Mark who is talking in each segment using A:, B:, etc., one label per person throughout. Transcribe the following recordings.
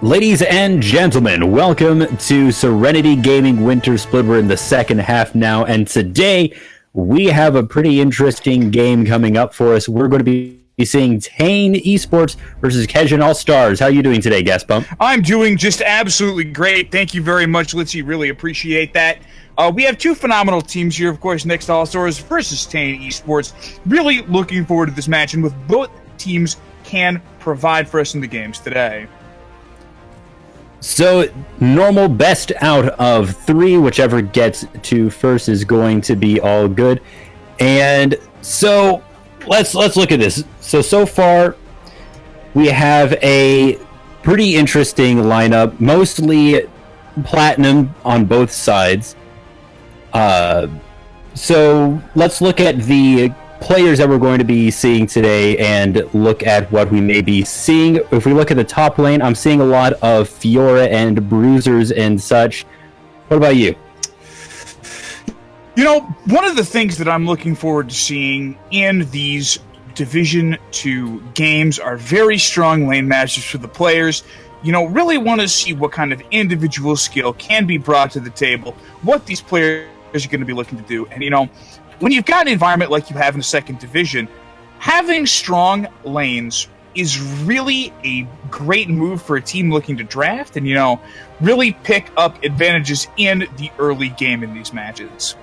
A: Ladies and gentlemen, welcome to Serenity Gaming Wintersplit. We're in the second half now, and today we have a pretty interesting game coming up for us. We're going to be seeing Tejn Esport versus KMG Allstars. How are you doing today, Gaspump?
B: I'm doing just absolutely great. Thank you very much, Litzy. Really appreciate that. We have two phenomenal teams here, of course, next to Allstars versus Tejn Esports. Really looking forward to this match, and with both teams can provide for us in the games today.
A: So, normal best out of three, whichever gets to first is going to be all good. And so, let's look at this. So far, we have a pretty interesting lineup, mostly platinum on both sides. So, let's look at the players that we're going to be seeing today and look at what we may be seeing. If we look at the top lane, I'm seeing a lot of Fiora and Bruisers and such. What about you?
B: You know, one of the things that I'm looking forward to seeing in these Division 2 games are very strong lane matches for the players. You know, really want to see what kind of individual skill can be brought to the table, what these players are going to be looking to do. And, you know, when you've got an environment like you have in the second division, having strong lanes is really a great move for a team looking to draft and, you know, really pick up advantages in the early game in these matches.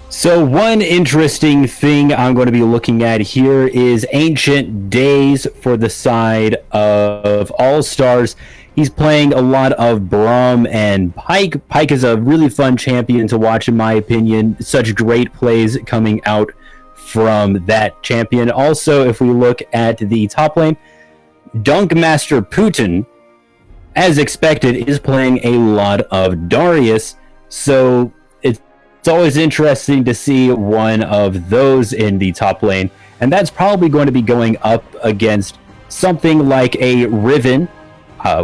A: So one interesting thing I'm going to be looking at here is Ancient Days for the side of Allstars. He's playing a lot of Braum and Pyke. Pyke is a really fun champion to watch, in my opinion. Such great plays coming out from that champion. Also, if we look at the top lane, Dunkmaster Putin, as expected, is playing a lot of Darius. So it's always interesting to see one of those in the top lane. And that's probably going to be going up against something like a Riven,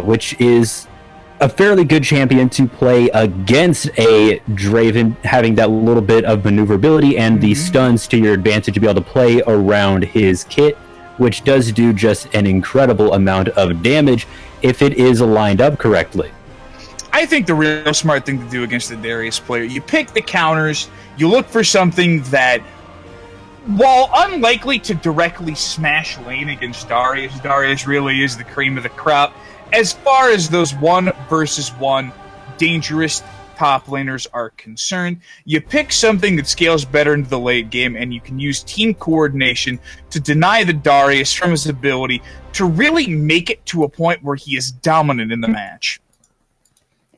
A: which is a fairly good champion to play against a Draven, having that little bit of maneuverability and the stuns to your advantage to be able to play around his kit, which does do just an incredible amount of damage if it is lined up correctly.
B: I think the real smart thing to do against the Darius player, you pick the counters, you look for something that, while unlikely to directly smash lane against Darius, Darius really is the cream of the crop. As far as those 1-versus-1 dangerous top laners are concerned, you pick something that scales better into the late game, and you can use team coordination to deny the Darius from his ability to really make it to a point where he is dominant in the match.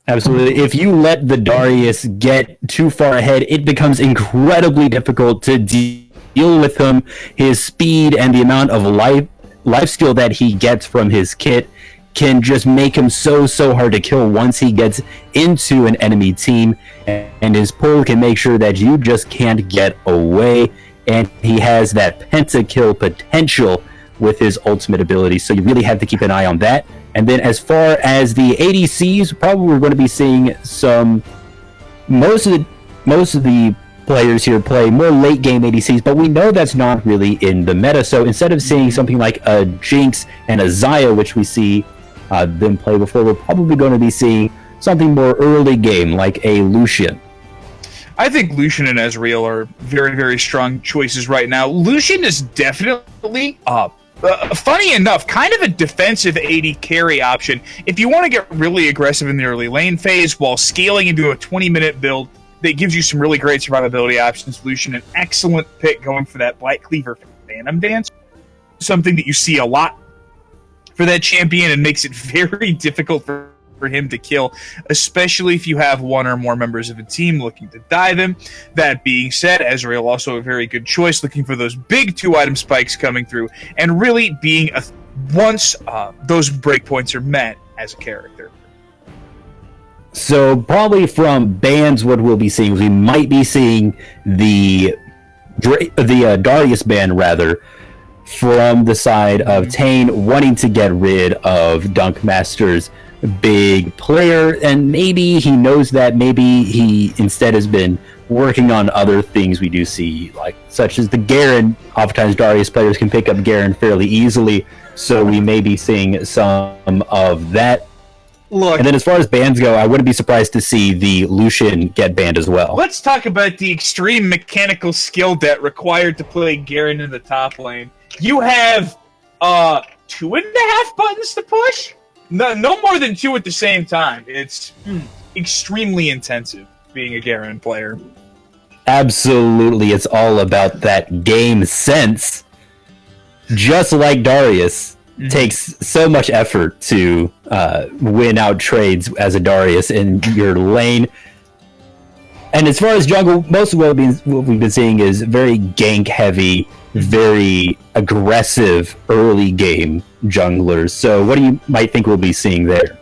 A: Absolutely. If you let the Darius get too far ahead, it becomes incredibly difficult to deal with him. His speed and the amount of life steal that he gets from his kit can just make him so hard to kill once he gets into an enemy team, and his pull can make sure that you just can't get away, and he has that pentakill potential with his ultimate ability, so you really have to keep an eye on that. And then as far as the ADCs, probably we're going to be seeing most of the players here play more late game ADCs, but we know that's not really in the meta. So instead of seeing something like a Jinx and a Xayah, which we see them play before, we're probably going to be seeing something more early game like a Lucian.
B: I think Lucian and Ezreal are very, very strong choices right now. Lucian is definitely funny enough, kind of a defensive AD carry option. If you want to get really aggressive in the early lane phase while scaling into a 20-minute build that gives you some really great survivability options, Lucian, an excellent pick going for that Black Cleaver Phantom Dance. Something that you see a lot for that champion and makes it very difficult for him to kill, especially if you have one or more members of a team looking to dive him. That being said, Ezreal also a very good choice, looking for those big 2-item spikes coming through, and really being once those breakpoints are met as a character.
A: So probably from bans, what we'll be seeing, we might be seeing the Darius ban rather, from the side of Tejn wanting to get rid of Dunkmaster's big player, and maybe he knows that. Maybe he instead has been working on other things we do see, like such as the Garen. Oftentimes Darius players can pick up Garen fairly easily, So we may be seeing some of that.
B: Look,
A: and then as far as bans go, I wouldn't be surprised to see the Lucian get banned as well.
B: Let's talk about the extreme mechanical skill debt required to play Garen in the top lane. You have 2.5 buttons to push? No more than 2 at the same time. It's extremely intensive being a Garen player.
A: Absolutely, it's all about that game sense. Just like Darius. Takes so much effort to win out trades as a Darius in your lane. And as far as jungle, most of what we've been seeing is very gank heavy, very aggressive early game junglers. So what do you might think we'll be seeing there?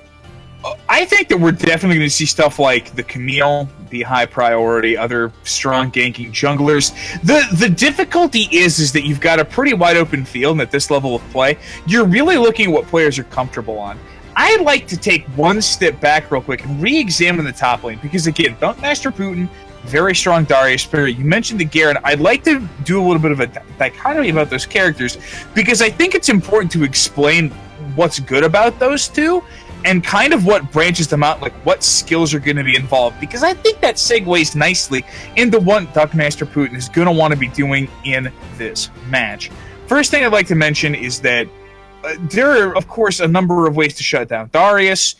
B: I think that we're definitely going to see stuff like the Camille, the high priority, other strong ganking junglers. The difficulty is that you've got a pretty wide open field, and at this level of play, you're really looking at what players are comfortable on. I'd like to take one step back real quick and re-examine the top lane, because again, Master Putin, very strong Darius player. You mentioned the Garen. I'd like to do a little bit of a dichotomy about those characters, because I think it's important to explain what's good about those two, and kind of what branches them out, like what skills are going to be involved, because I think that segues nicely into what Master Putin is going to want to be doing in this match. First thing I'd like to mention is that there are, of course, a number of ways to shut down Darius,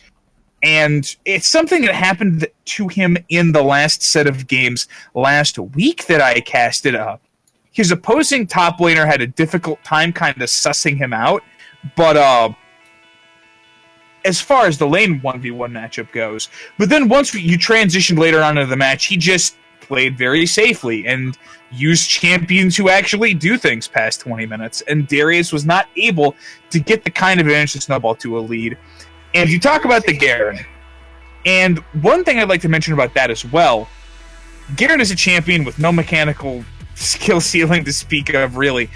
B: and it's something that happened to him in the last set of games last week that I casted up. His opposing top laner had a difficult time kind of sussing him out, but as far as the lane 1v1 matchup goes. But then once you transitioned later on in the match, he just played very safely and used champions who actually do things past 20 minutes. And Darius was not able to get the kind of advantage to snowball to a lead. And you talk about the Garen. And one thing I'd like to mention about that as well, Garen is a champion with no mechanical skill ceiling to speak of, really.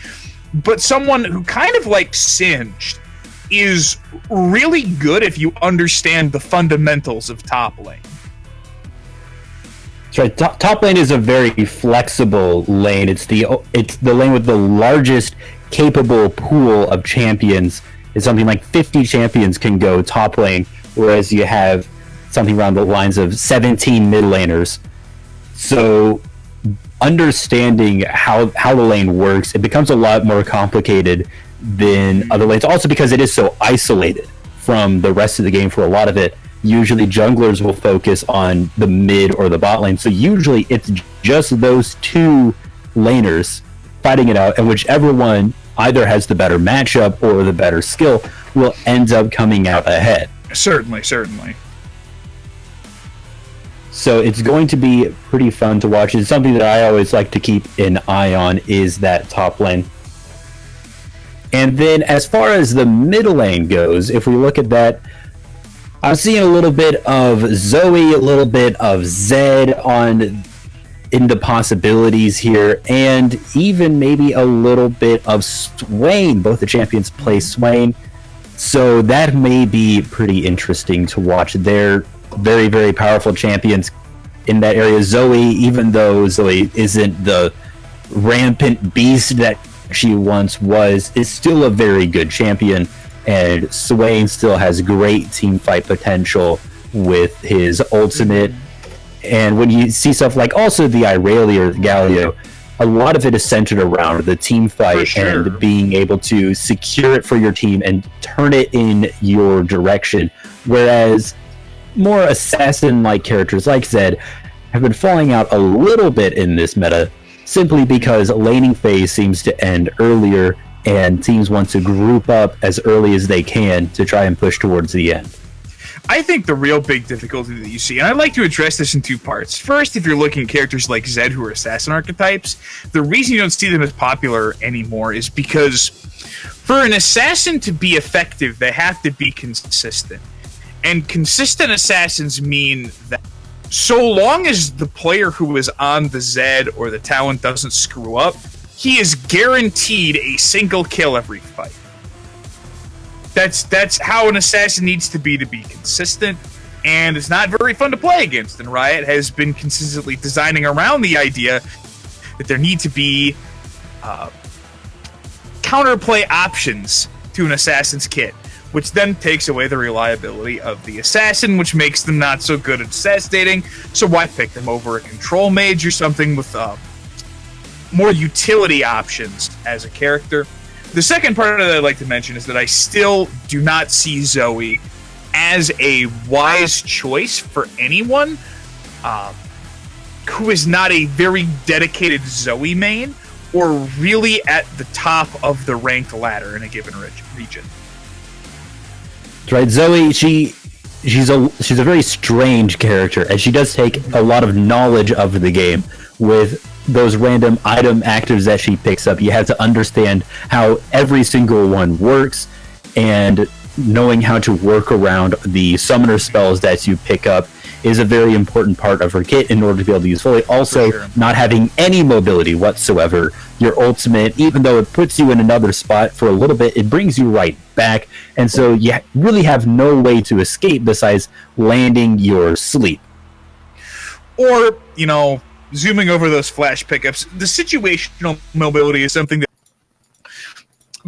B: But someone who kind of like Singed is really good if you understand the fundamentals of top lane.
A: That's right. Top lane is a very flexible lane. It's the lane with the largest capable pool of champions. It's something like 50 champions can go top lane, whereas you have something around the lines of 17 mid laners. So understanding how the lane works, it becomes a lot more complicated than other lanes. Also because it is so isolated from the rest of the game for a lot of it. Usually junglers will focus on the mid or the bot lane. So usually it's just those two laners fighting it out, and whichever one either has the better matchup or the better skill will end up coming out ahead.
B: Certainly.
A: So it's going to be pretty fun to watch. It's something that I always like to keep an eye on, is that top lane. And then as far as the mid lane goes, if we look at that, I'm seeing a little bit of Zoe, a little bit of Zed in the possibilities here, and even maybe a little bit of Swain. Both the champions play Swain, so that may be pretty interesting to watch. They're very, very powerful champions in that area. Zoe, even though Zoe isn't the rampant beast that she once was, is still a very good champion, and Swain still has great team fight potential with his ultimate. And when you see stuff like also the Irelia or the Galio, a lot of it is centered around the team fight and being able to secure it for your team and turn it in your direction, whereas more assassin-like characters like Zed have been falling out a little bit in this meta, simply because laning phase seems to end earlier and teams want to group up as early as they can to try and push towards the end.
B: I think the real big difficulty that you see, and I'd like to address this in two parts. First, if you're looking at characters like Zed who are assassin archetypes, the reason you don't see them as popular anymore is because for an assassin to be effective, they have to be consistent. And consistent assassins mean that so long as the player who is on the Zed or the talent doesn't screw up, he is guaranteed a single kill every fight. That's how an assassin needs to be consistent, and it's not very fun to play against. And Riot has been consistently designing around the idea that there need to be counterplay options to an assassin's kit, which then takes away the reliability of the assassin, which makes them not so good at assassinating. So why pick them over a control mage or something with more utility options as a character? The second part that I'd like to mention is that I still do not see Zoe as a wise choice for anyone who is not a very dedicated Zoe main or really at the top of the ranked ladder in a given region.
A: That's right, Zoe, she's a very strange character, and she does take a lot of knowledge of the game with those random item actives that she picks up. You have to understand how every single one works, and knowing how to work around the summoner spells that you pick up is a very important part of her kit in order to be able to use fully. Also, not having any mobility whatsoever, your ultimate, even though it puts you in another spot for a little bit, it brings you right back, and so you really have no way to escape besides landing your sleep.
B: Or, zooming over those flash pickups, the situational mobility is something that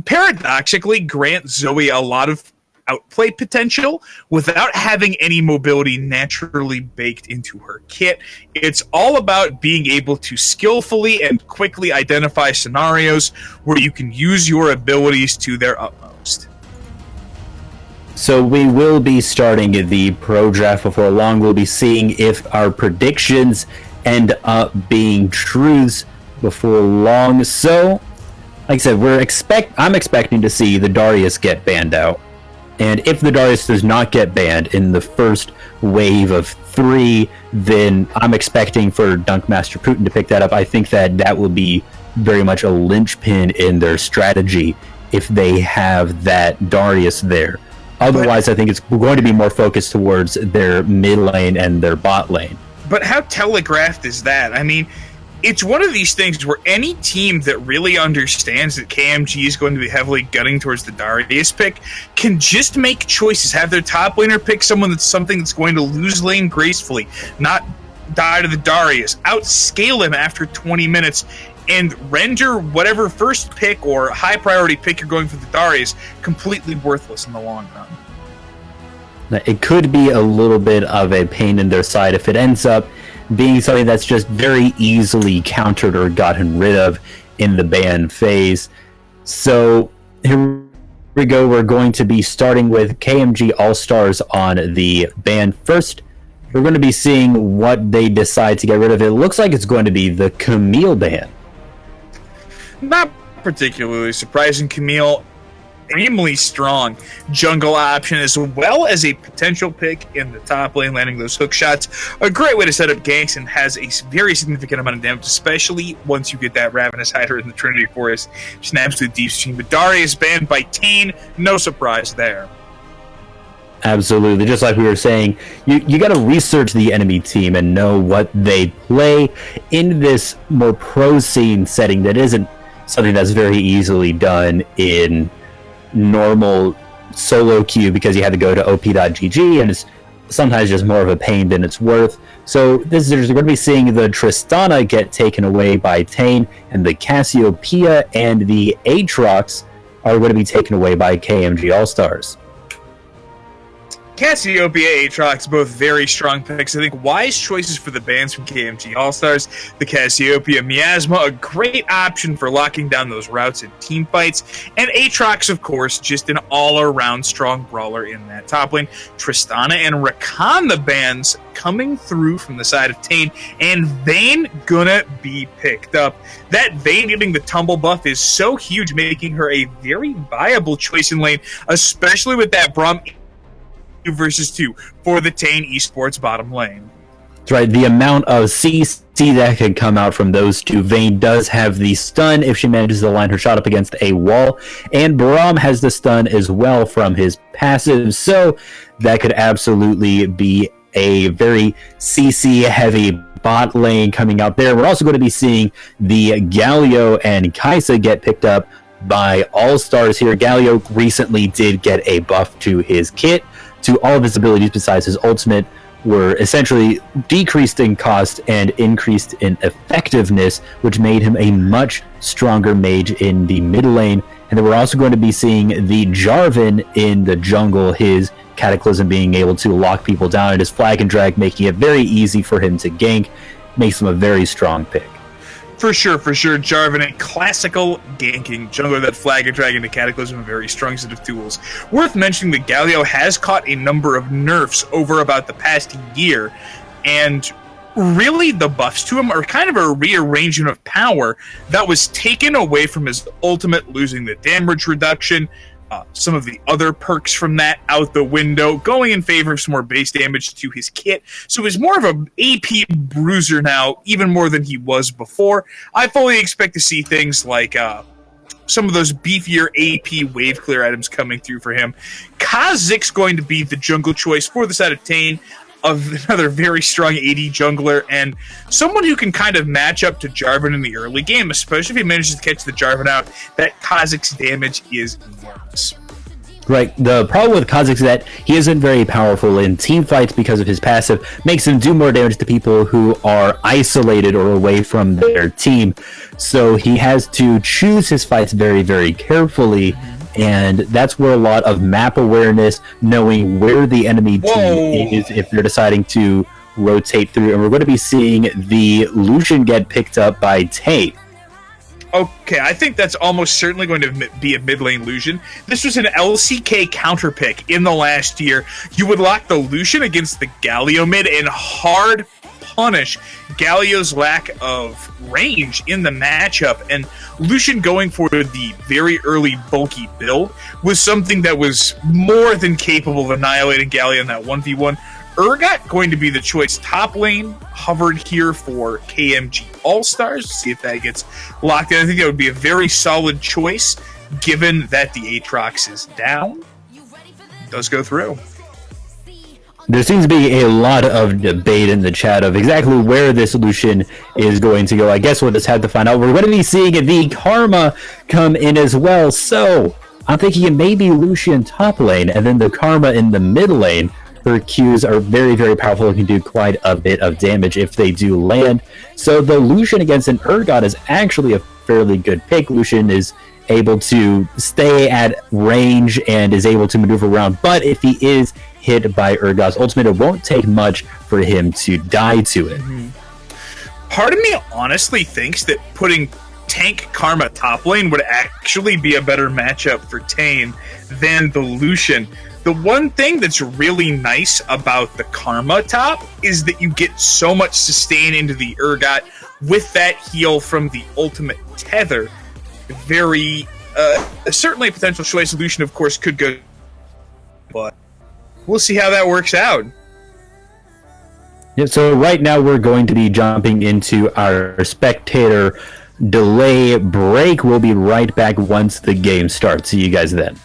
B: paradoxically grants Zoe a lot of outplay potential without having any mobility naturally baked into her kit. It's all about being able to skillfully and quickly identify scenarios where you can use your abilities to their utmost.
A: So we will be starting the pro draft before long. We'll be seeing if our predictions end up being truths before long. So, like I said, I'm expecting to see the Darius get banned out. And if the Darius does not get banned in the first wave of 3, then I'm expecting for Dunkmaster Putin to pick that up. I think that will be very much a linchpin in their strategy if they have that Darius there. Otherwise, I think it's going to be more focused towards their mid lane and their bot lane.
B: But how telegraphed is that? I mean, it's one of these things where any team that really understands that KMG is going to be heavily gunning towards the Darius pick can just make choices, have their top laner pick something that's going to lose lane gracefully, not die to the Darius, outscale him after 20 minutes, and render whatever first pick or high priority pick you're going for the Darius completely worthless in the long run.
A: It could be a little bit of a pain in their side if it ends up being something that's just very easily countered or gotten rid of in the ban phase. So here we go. We're going to be starting with KMG Allstars on the ban first. We're going to be seeing what they decide to get rid of. It looks like it's going to be the Camille ban.
B: Not particularly surprising. Camille, extremely strong jungle option, as well as a potential pick in the top lane, landing those hook shots. A great way to set up ganks, and has a very significant amount of damage, especially once you get that Ravenous Hider in the Trinity Forest. Just an absolute deep stream. But Darius banned by Tejn, no surprise there.
A: Absolutely. Just like we were saying, you got to research the enemy team and know what they play in this more pro scene setting that isn't something that's very easily done in normal solo queue, because you had to go to op.gg, and it's sometimes just more of a pain than it's worth. So there's going to be seeing the Tristana get taken away by Tejn, and the Cassiopeia and the Aatrox are going to be taken away by KMG Allstars.
B: Cassiopeia, Aatrox, both very strong picks. I think wise choices for the bans from KMG Allstars. The Cassiopeia Miasma, a great option for locking down those routes in team fights. And Aatrox, of course, just an all-around strong brawler in that top lane. Tristana and Rakan, the bans coming through from the side of Tejn, and Vayne gonna be picked up. That Vayne getting the tumble buff is so huge, making her a very viable choice in lane, especially with that Braum versus 2 for the Tejn Esports bottom lane.
A: That's right, the amount of CC that can come out from those two. Vayne does have the stun if she manages to line her shot up against a wall, and Braum has the stun as well from his passive, so that could absolutely be a very CC heavy bot lane coming out there. We're also going to be seeing the Galio and Kai'Sa get picked up by Allstars here. Galio recently did get a buff to his kit, to all of his abilities besides his ultimate were essentially decreased in cost and increased in effectiveness, which made him a much stronger mage in the mid lane, and And then we're also going to be seeing the Jarvan in the jungle, his Cataclysm being able to lock people down, and his Flag and Drag making it very easy for him to gank, makes him a very strong pick.
B: For sure. Jarvan, a classical ganking jungler that Flag and Drag into Cataclysm, a very strong set of tools. Worth mentioning that Galio has caught a number of nerfs over about the past year, and really the buffs to him are kind of a rearrangement of power that was taken away from his ultimate, losing the damage reduction, some of the other perks from that out the window, going in favor of some more base damage to his kit. So he's more of an AP bruiser now, even more than he was before. I fully expect to see things like some of those beefier AP wave clear items coming through for him. Kha'Zix's going to be the jungle choice for the side of Tejn, of another very strong AD jungler, and someone who can kind of match up to Jarvan in the early game, especially if he manages to catch the Jarvan out. That Kha'Zix's damage is enormous.
A: Right. The problem with Kha'Zix is that he isn't very powerful in team fights because of his passive. Makes him do more damage to people who are isolated or away from their team. So he has to choose his fights very, very carefully. And that's where a lot of map awareness, knowing where the enemy team is, if they're deciding to rotate through. And we're going to be seeing the Lucian get picked up by Tejn.
B: Okay, I think that's almost certainly going to be a mid lane Lucian. This was an LCK counter pick in the last year. You would lock the Lucian against the Galio mid and hard punish Galio's lack of range in the matchup, and Lucian going for the very early bulky build was something that was more than capable of annihilating Galio in that 1v1. Urgot going to be the choice top lane, hovered here for KMG Allstars. See if that gets locked in. I think that would be a very solid choice, given that the Aatrox is down. It does go through.
A: There seems to be a lot of debate in the chat of exactly where this Lucian is going to go. I guess we'll just have to find out. We're going to be seeing the Karma come in as well. So I'm thinking maybe Lucian top lane and then the Karma in the mid lane. Her Qs are very, very powerful and can do quite a bit of damage if they do land. So the Lucian against an Urgot is actually a fairly good pick. Lucian is able to stay at range and is able to maneuver around, but if he is hit by Urgot's ultimate, it won't take much for him to die to it.
B: Part of me honestly thinks that putting tank Karma top lane would actually be a better matchup for Tejn than the Lucian. The one thing that's really nice about the Karma top is that you get so much sustain into the Urgot with that heal from the ultimate tether. Very, certainly a potential choice. Lucian, of course, could go, but we'll see how that works out.
A: Yeah, so right now we're going to be jumping into our spectator delay break. We'll be right back once the game starts. See you guys then.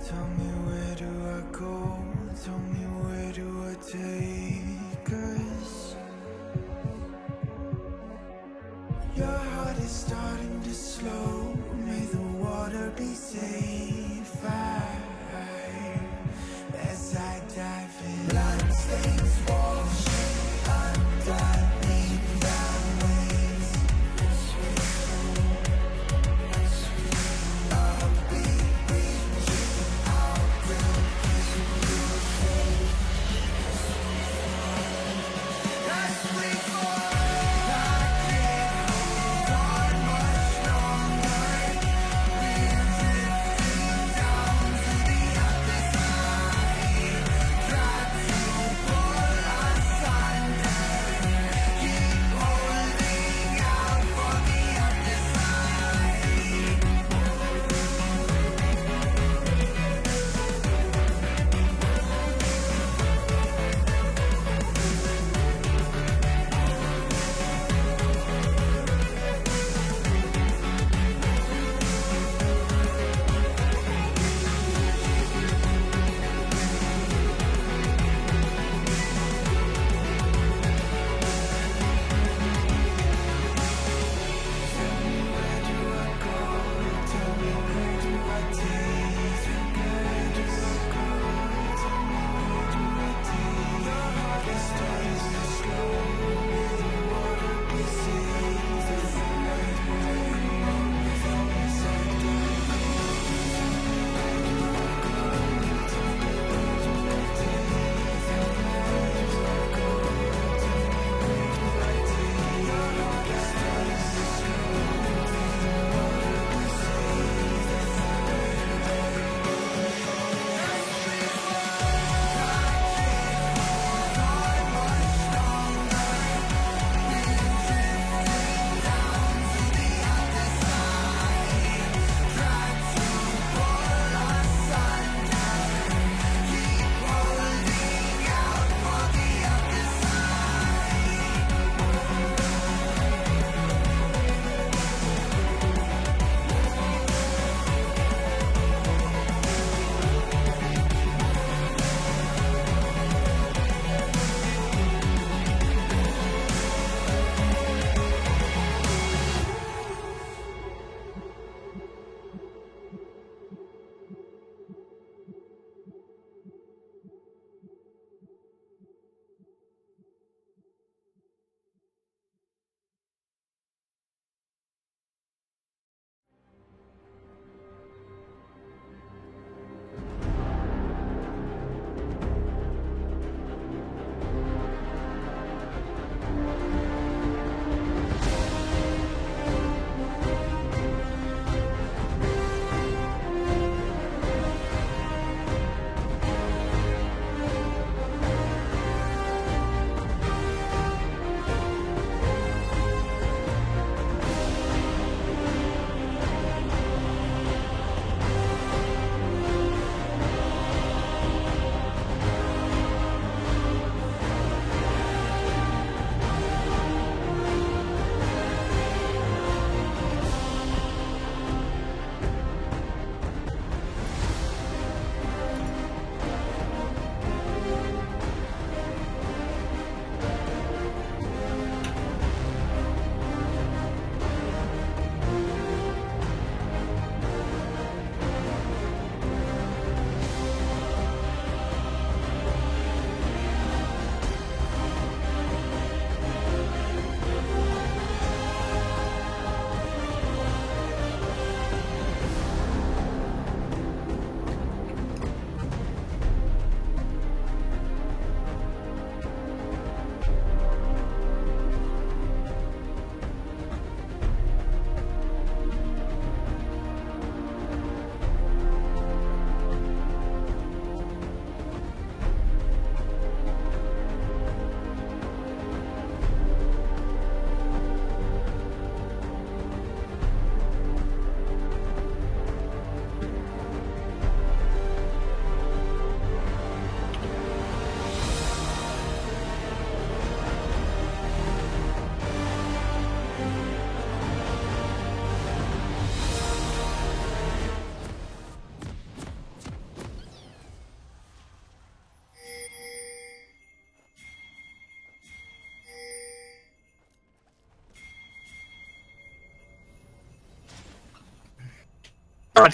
C: Tell me where do I go? Tell me where do I take us? Your heart is starting to slow. May the water be safe. As I dive in, bloodstains washing underneath the waves. I'll be reaching out to kiss your face. As we fall, I can't hold on much longer. We're drifting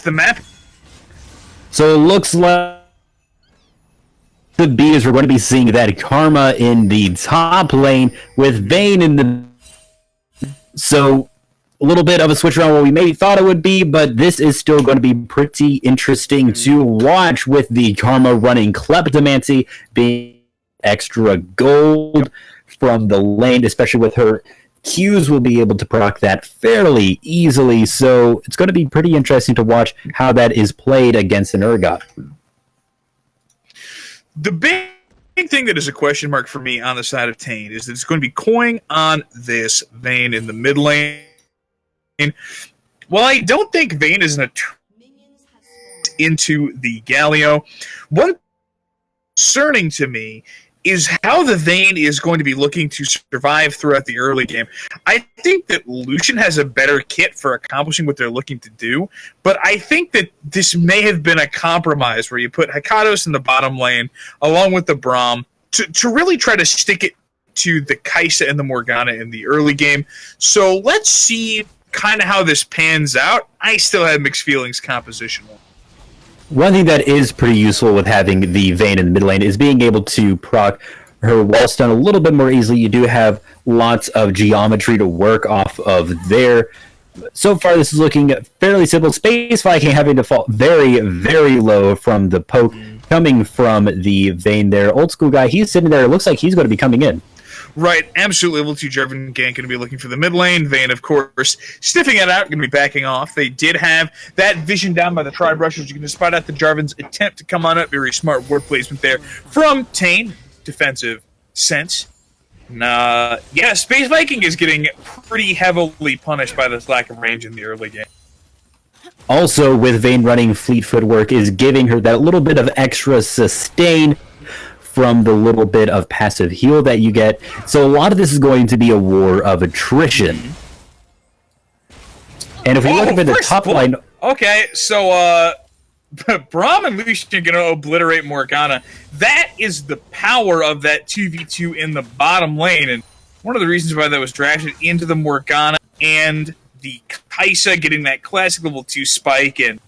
B: the map.
A: So it looks like the B is we're going to be seeing that Karma in the top lane with Vayne in the... So a little bit of a switch around what we maybe thought it would be, but this is still going to be pretty interesting to watch with the Karma running Kleptomancy, being extra gold from the lane, especially with her Qs will be able to proc that fairly easily, so it's going to be pretty interesting to watch how that is played against an Urgot.
B: The big thing that is a question mark for me on the side of Tejn is that it's going to be coin on this Vayne in the mid lane. Well, I don't think Vayne is an into the Galio. One concerning to me is how the Vayne is going to be looking to survive throughout the early game. I think that Lucian has a better kit for accomplishing what they're looking to do, but I think that this may have been a compromise where you put Hikados in the bottom lane along with the Braum to really try to stick it to the Kai'Sa and the Morgana in the early game. So let's see kind of how this pans out. I still have mixed feelings compositional.
A: One thing that is pretty useful with having the Vayne in the mid lane is being able to proc her wall stun a little bit more easily. You do have lots of geometry to work off of there. So far, this is looking fairly simple. Space Viking having to fall very, very low from the poke coming from the Vayne there. Old school guy, he's sitting there. It looks like he's going to be coming in.
B: Right, absolutely. Level 2 Jarvan gank going to be looking for the mid lane. Vayne, of course, sniffing it out, going to be backing off. They did have that vision down by the Tribe Rushers. You can spot out the Jarvan's attempt to come on up. Very smart ward placement there from Tejn. Defensive sense. Yeah, Space Viking is getting pretty heavily punished by this lack of range in the early game.
A: Also, with Vayne running Fleet Footwork is giving her that little bit of extra sustain from the little bit of passive heal that you get. So a lot of this is going to be a war of attrition. And if we look up at the top line...
B: Okay, so Braum and Lucian are going to obliterate Morgana. That is the power of that 2v2 in the bottom lane. And one of the reasons why that was drafted into the Morgana and the Kai'Sa getting that classic level 2 spike, and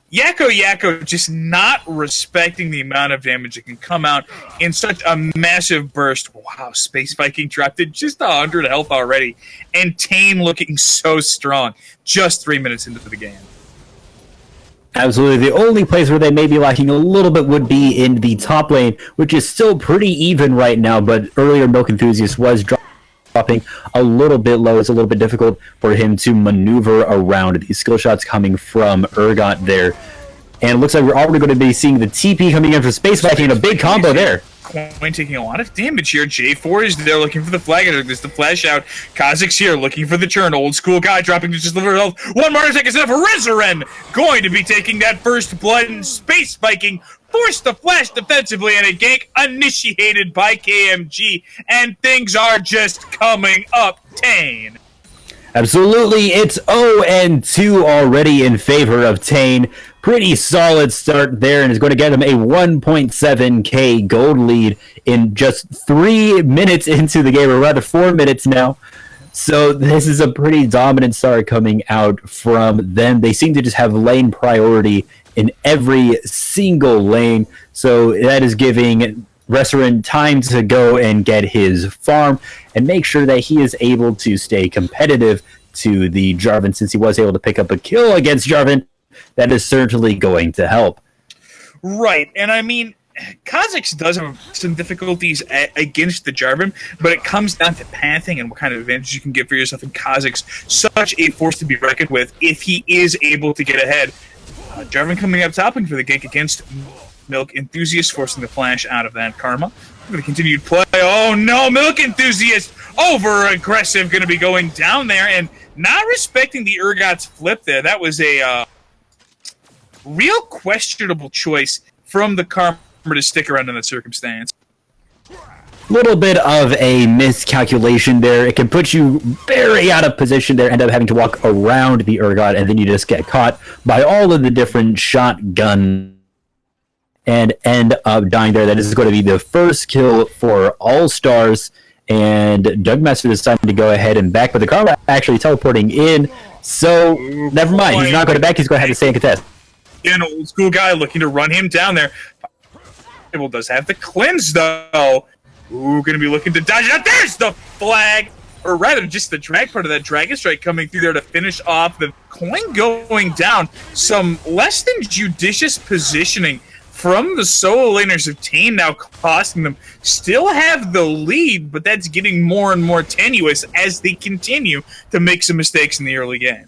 B: Yakko just not respecting the amount of damage that can come out in such a massive burst. Wow, Space Viking dropped it just 100 health already. And Tejn looking so strong just 3 minutes into the game.
A: Absolutely. The only place where they may be lacking a little bit would be in the top lane, which is still pretty even right now, but earlier Milk Enthusiast was dropping a little bit low. It's a little bit difficult for him to maneuver around these skill shots coming from Urgot there. And it looks like we're already going to be seeing the TP coming in for Space Viking, a big combo there.
B: Coin taking a lot of damage here. J4 is there looking for the flag. There's the flash out. Kha'Zix here looking for the turn. Old school guy dropping to just a little health. One Mars attack is enough. Resurren going to be taking that first blood, and Space Viking forced the flash defensively, and a gank initiated by KMG, and things are just coming up Tejn.
A: Absolutely, it's 0-2 already in favor of Tejn. Pretty solid start there, and is going to get him a 1.7k gold lead in just 3 minutes into the game, or rather 4 minutes now. So this is a pretty dominant start coming out from them. They seem to just have lane priority in every single lane, so that is giving Resurren time to go and get his farm and make sure that he is able to stay competitive to the Jarvan, since he was able to pick up a kill against Jarvan. That is certainly going to help.
B: Right, and I mean, Kha'Zix does have some difficulties against the Jarvan, but it comes down to pathing and what kind of advantage you can get for yourself in Kha'Zix. Such a force to be reckoned with if he is able to get ahead. Jarvan coming up topping for the gank against Milk Enthusiast, forcing the flash out of that Karma. Going to continue to play. Oh no, Milk Enthusiast over aggressive, going to be going down there and not respecting the Urgot's flip there. That was a real questionable choice from the Karma to stick around in that circumstance.
A: Little bit of a miscalculation there. It can put you very out of position there, end up having to walk around the Urgot, and then you just get caught by all of the different shotgun and end up dying there. That is going to be the first kill for Allstars, And Dougmaster decided to go ahead and back, but the car actually teleporting in. So, never mind. He's not going to back. He's going to have to stay and contest.
B: An old school guy looking to run him down there. Table does have the cleanse, though. Ooh, going to be looking to dodge it. There's the flag! Or rather, just the drag part of that Dragon Strike coming through there to finish off the coin going down. Some less than judicious positioning from the solo laners of Tejn now costing them. Still have the lead, but that's getting more and more tenuous as they continue to make some mistakes in the early game.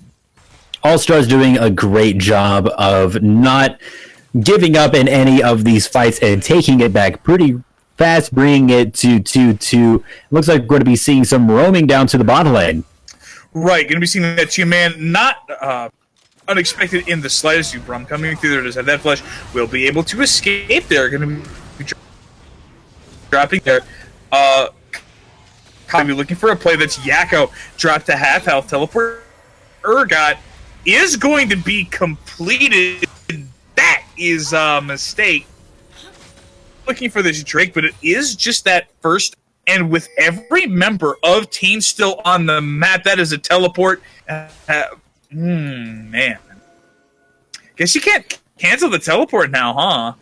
A: Allstars doing a great job of not giving up in any of these fights and taking it back pretty fast, bringing it to 2-2. Looks like we're going to be seeing some roaming down to the bottom lane.
B: Right, going to be seeing that two-man, not unexpected in the slightest. Brum coming through there, does have that flush, will be able to escape there. Going to be dropping there. Kind of looking for a play that's Yakko. Dropped to half health. Teleport Urgot is going to be completed. That is a mistake. Looking for this Drake, but it is just that first. And with every member of Tejn still on the map, that is a teleport. Man. Guess you can't cancel the teleport now, huh?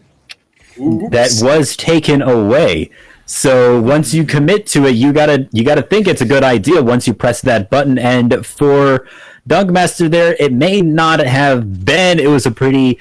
B: Oops.
A: That was taken away. So once you commit to it, you gotta think it's a good idea once you press that button. And for Dougmaster there, it may not have been. It was a pretty,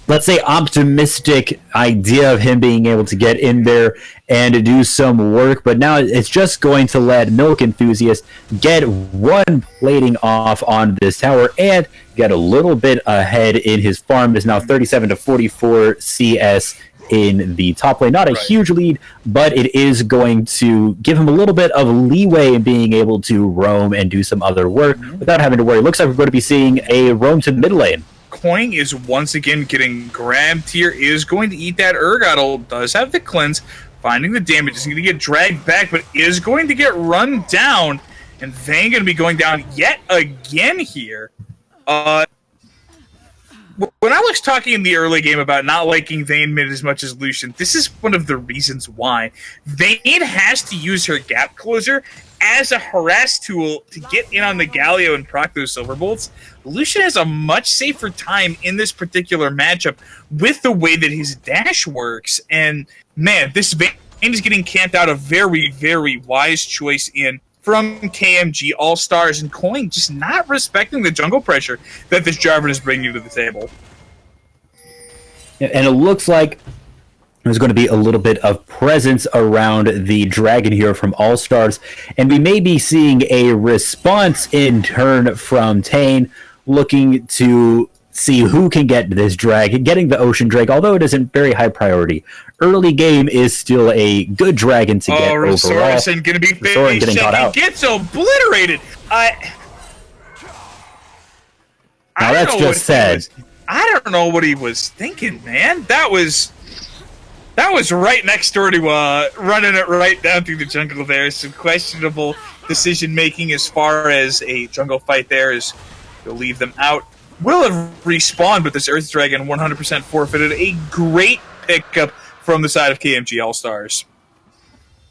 A: let's say, optimistic idea of him being able to get in there and do some work, but now it's just going to let Milk Enthusiast get one plating off on this tower and get a little bit ahead in his farm. Is now 37 to 44 CS in the top lane. Not a huge lead, but it is going to give him a little bit of leeway in being able to roam and do some other work without having to worry. Looks like we're going to be seeing a roam to the mid lane.
B: Coin is once again getting grabbed here, is going to eat that Urgot. Does have the cleanse, finding the damage, is going to get dragged back, but is going to get run down, and Tejn going to be going down yet again here. When I was talking in the early game about not liking Tejn mid as much as Lucian, this is one of the reasons why. Tejn has to use her gap closer as a harass tool to get in on the Galio and proc those Silver Bolts. Lucian has a much safer time in this particular matchup with the way that his dash works. And man, this Vayne is getting camped out, a very, very wise choice in from KMG, Allstars, and Coin just not respecting the jungle pressure that this Jarvan is bringing to the table.
A: And it looks like there's going to be a little bit of presence around the dragon here from Allstars, and we may be seeing a response in turn from Tejn, looking to see who can get this dragon, getting the Ocean Drake, although it isn't very high priority. Early game is still a good dragon to get overall.
B: Resourcing going to be
A: getting caught out.
B: Gets obliterated.
A: Now that's just sad.
B: I don't know what he was thinking, man. That was right next door to running it right down through the jungle there. Some questionable decision making as far as a jungle fight there is to leave them out. Will have respawned, but this Earth Dragon 100% forfeited. A great pickup from the side of KMG Allstars.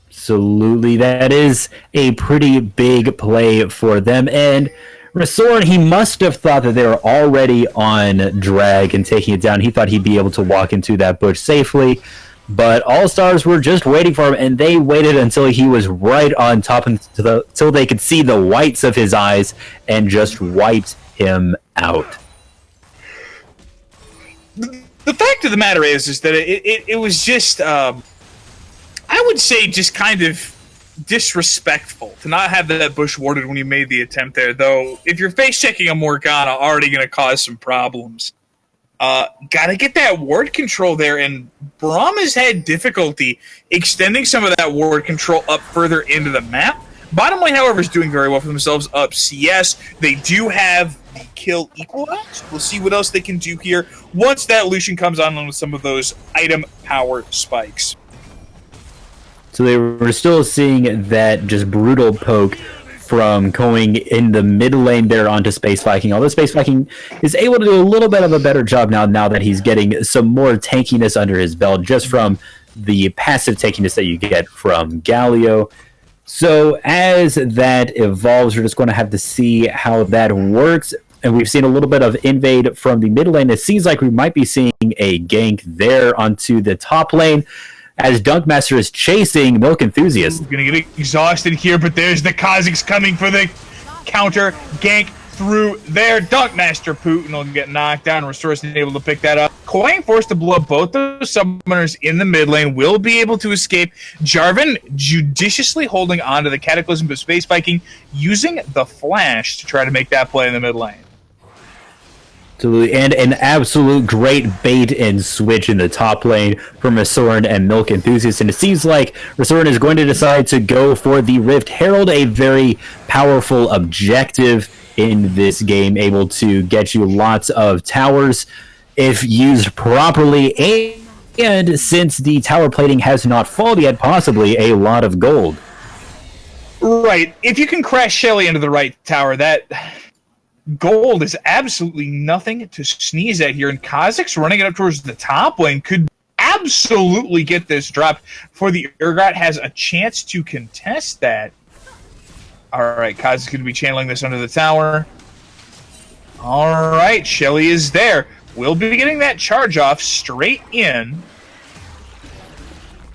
A: Absolutely, that is a pretty big play for them. And Resorin, he must have thought that they were already on drag and taking it down. He thought he'd be able to walk into that bush safely, but Allstars were just waiting for him, and they waited until he was right on top until they could see the whites of his eyes and just wiped him out.
B: The fact of the matter is that it was just, I would say, just kind of disrespectful to not have that bush warded when you made the attempt there, though if you're face checking a Morgana, already going to cause some problems. Gotta get that ward control there, and Braum has had difficulty extending some of that ward control up further into the map. Bottom lane, however, is doing very well for themselves up CS. They do have the kill equalize. We'll see what else they can do here once that Lucian comes on with some of those item power spikes.
A: So they were still seeing that just brutal poke from going in the mid lane there onto Space Viking. Although Space Viking is able to do a little bit of a better job now that he's getting some more tankiness under his belt, just from the passive tankiness that you get from Galio. So as that evolves, we're just going to have to see how that works. And we've seen a little bit of invade from the mid lane. It seems like we might be seeing a gank there onto the top lane as Dunkmaster is chasing Milk Enthusiast.
B: Gonna get exhausted here, but there's the Kazakhs coming for the counter gank through there. Dunkmaster Putin will get knocked down. Resource is able to pick that up. Coin forced to blow up both those summoners in the mid lane. Will be able to escape. Jarvan judiciously holding on to the Cataclysm of Space Viking, using the flash to try to make that play in the mid lane.
A: Absolutely, and an absolute great bait and switch in the top lane from Resorin and Milk Enthusiast. And it seems like Resorin is going to decide to go for the Rift Herald, a very powerful objective in this game, able to get you lots of towers if used properly. And since the tower plating has not fallen yet, possibly a lot of gold.
B: Right. If you can crash Shelly into the right tower, that gold is absolutely nothing to sneeze at here, and Kazakhs running it up towards the top lane could absolutely get this dropped before the Urgot has a chance to contest that. Alright, Kazakhs going to be channeling this under the tower. Alright, Shelly is there. We'll be getting that charge off straight in.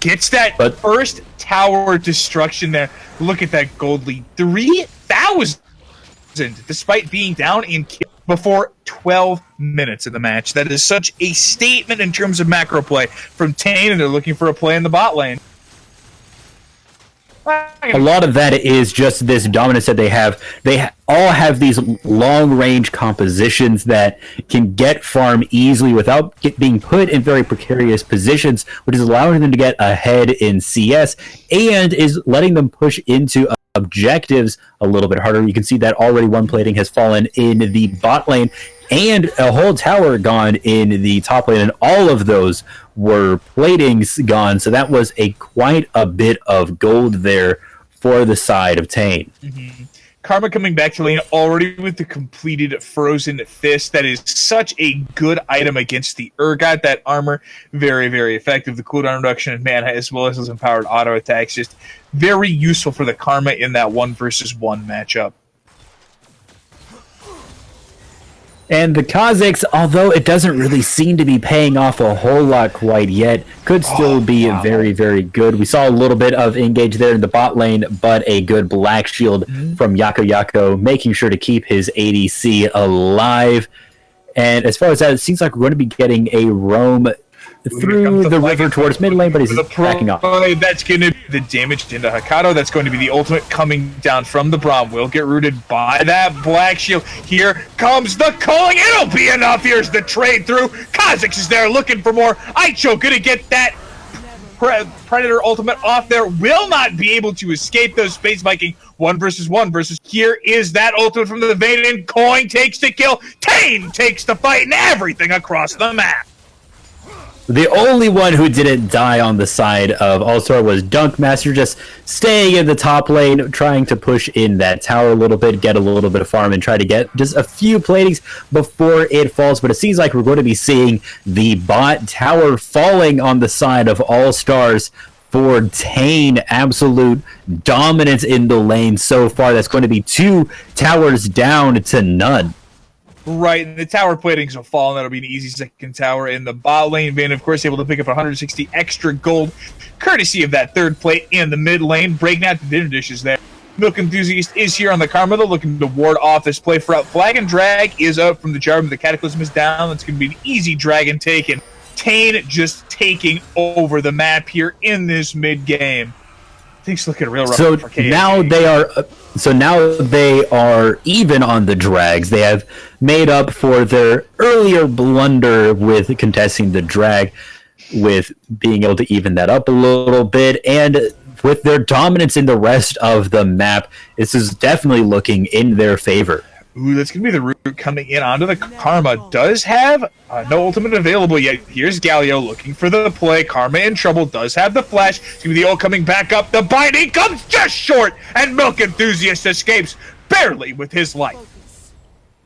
B: Gets that first tower destruction there. Look at that gold lead. 3,000! Despite being down in kill before 12 minutes of the match. That is such a statement in terms of macro play from Tejn, and they're looking for a play in the bot lane.
A: A lot of that is just this dominance that they have. They all have these long-range compositions that can get farm easily without being put in very precarious positions, which is allowing them to get ahead in CS and is letting them push into objectives a little bit harder. You can see that already one plating has fallen in the bot lane and a whole tower gone in the top lane, and all of those were platings gone, so that was quite a bit of gold there for the side of Tejn.
B: Karma coming back to lane already with the completed Frozen Fist. That is such a good item against the Urgot. That armor, very, very effective. The cooldown reduction in mana as well as those empowered auto attacks, just very useful for the Karma in that 1-versus-1 matchup.
A: And the Kazakhs, although it doesn't really seem to be paying off a whole lot quite yet, could still be very, very good. We saw a little bit of engage there in the bot lane, but a good black shield from Yako, making sure to keep his ADC alive. And as far as that, it seems like we're going to be getting a roam through the river towards mid lane, but he's backing off.
B: That's going to be the damage into Hakato. That's going to be the ultimate coming down from the Braum. Will get rooted by that black shield. Here comes the calling. It'll be enough. Here's the trade through. Kazakhs is there looking for more. Aicho going to get that Predator ultimate off there. Will not be able to escape those Space Viking 1-versus-1 versus. Here is that ultimate from the Vaden. Coin takes the kill. Tejn takes the fight and everything across the map.
A: The only one who didn't die on the side of Allstar was Dunkmaster, just staying in the top lane, trying to push in that tower a little bit, get a little bit of farm, and try to get just a few platings before it falls. But it seems like we're going to be seeing the bot tower falling on the side of Allstars for Tejn. Absolute dominance in the lane so far. That's going to be 2 towers down to none.
B: Right, and the tower platings will fall, and that'll be an easy second tower in the bot lane. Van, of course, able to pick up 160 extra gold, courtesy of that third plate in the mid lane. Breaking out the dinner dishes there. Milk Enthusiast is here on the Karma, though, looking to ward off this play. Flag and drag is up from the Jarvan. The Cataclysm is down. That's going to be an easy dragon taken. Tejn just taking over the map here in this mid game. Things looking real rough for KMG.
A: Now they are even on the drags. They have made up for their earlier blunder with contesting the drag, with being able to even that up a little bit, and with their dominance in the rest of the map, this is definitely looking in their favor.
B: Ooh, that's going to be the root coming in onto the Karma. Does have no ultimate available yet. Here's Galio looking for the play. Karma in trouble. Does have the flash. It's going to be the ult coming back up. The binding comes just short. And Milk Enthusiast escapes barely with his life.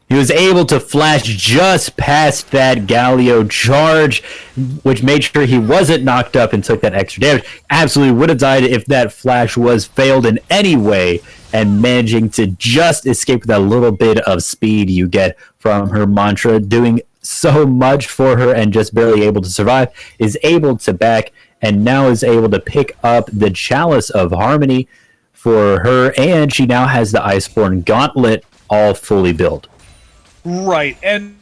A: He was able to flash just past that Galio charge, which made sure he wasn't knocked up and took that extra damage. Absolutely would have died if that flash was failed in any way, and managing to just escape with that little bit of speed you get from her mantra, doing so much for her and just barely able to survive, is able to back, and now is able to pick up the Chalice of Harmony for her, and she now has the Iceborne Gauntlet all fully built.
B: Right, and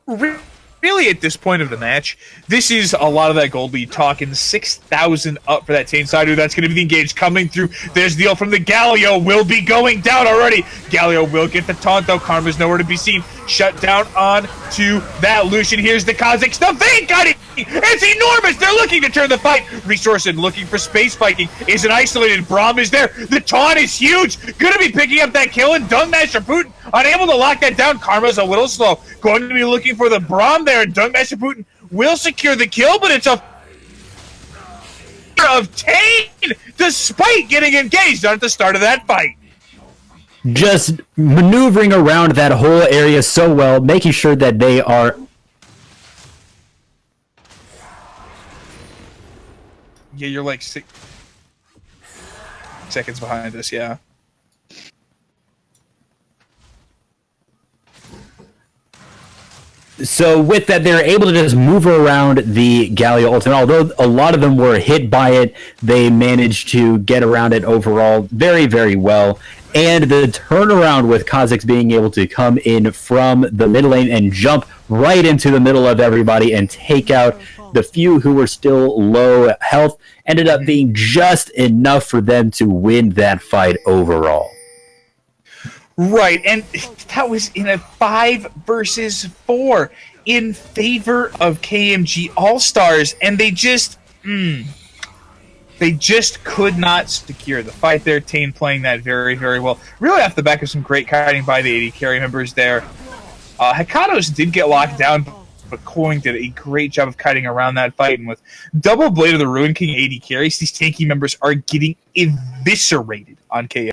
B: really at this point of the match, this is a lot of that gold lead talking 6,000 up for that Tejn side. That's going to be the engage coming through. There's the ult from the Galio, will be going down already. Galio will get the taunt though. Karma's nowhere to be seen. Shut down on to that Lucian. Here's the Kazakhs. The Vayne cutting! It's enormous! They're looking to turn the fight. Resourcing, looking for space Viking. Isn't isolated. Braum is there. The taunt is huge. Gonna be picking up that kill, and Dungmaster Putin unable to lock that down. Karma's a little slow. Going to be looking for the Braum there, and Dungmaster Putin will secure the kill, but it's a of Tejn, despite getting engaged at the start of that fight.
A: Just maneuvering around that whole area so well, making sure that they are...
B: Yeah, you're like 6 seconds behind us, yeah.
A: So with that, they're able to just move around the Galio ultimate. Although a lot of them were hit by it, they managed to get around it overall very, very well. And the turnaround with Kazakhs being able to come in from the mid lane and jump right into the middle of everybody and take out the few who were still low health ended up being just enough for them to win that fight overall.
B: Right, and that was in a 5 versus 4 in favor of KMG Allstars, and they just could not secure the fight there. Tejn playing that very, very well. Really off the back of some great kiting by the AD carry members there. Hekatos did get locked down, but Coin did a great job of kiting around that fight, and with double Blade of the Ruin King AD carries, these tanky members are getting eviscerated on KMG.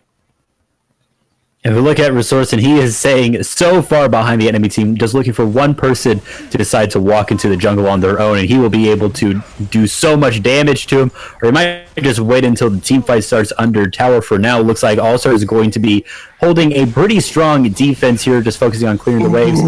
A: If we look at Resource, and he is saying so far behind the enemy team, just looking for one person to decide to walk into the jungle on their own, and he will be able to do so much damage to him, or he might just wait until the team fight starts under tower. For now, looks like Allstar is going to be holding a pretty strong defense here, just focusing on clearing the waves.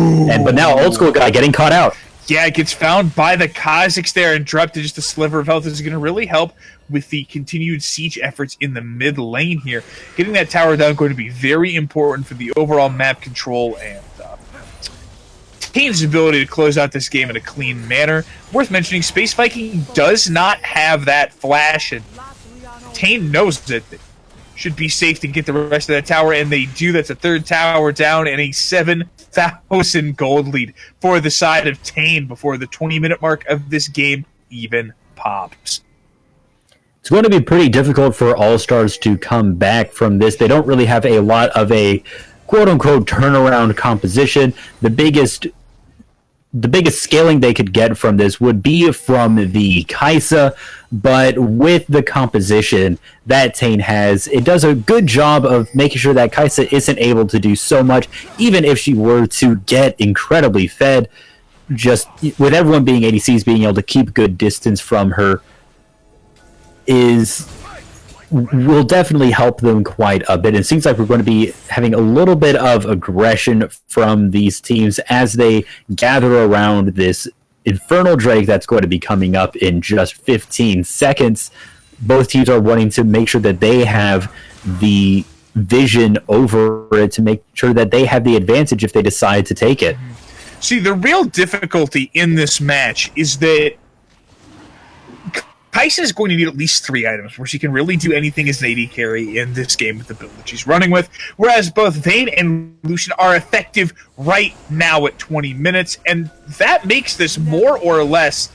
A: But now Old School Guy getting caught out.
B: Yeah, it gets found by the Kazakhs there and dropped to just a sliver of health. This is going to really help with the continued siege efforts in the mid lane here. Getting that tower down going to be very important for the overall map control and Tejn's ability to close out this game in a clean manner. Worth mentioning, Space Viking does not have that flash, and Tejn knows that it should be safe to get the rest of that tower, and they do. That's a third tower down and a 7,000 gold lead for the side of Tejn before the 20-minute mark of this game even pops.
A: It's going to be pretty difficult for All-Stars to come back from this. They don't really have a lot of a quote-unquote turnaround composition. The biggest scaling they could get from this would be from the Kai'Sa, but with the composition that Tejn has, it does a good job of making sure that Kai'Sa isn't able to do so much, even if she were to get incredibly fed. Just with everyone being ADCs, being able to keep good distance from her will definitely help them quite a bit. It seems like we're going to be having a little bit of aggression from these teams as they gather around this Infernal Drake that's going to be coming up in just 15 seconds. Both teams are wanting to make sure that they have the vision over it to make sure that they have the advantage if they decide to take it.
B: See, the real difficulty in this match is that Kai'Sa is going to need at least 3 items where she can really do anything as an AD carry in this game with the build that she's running with, whereas both Vayne and Lucian are effective right now at 20 minutes, and that makes this more or less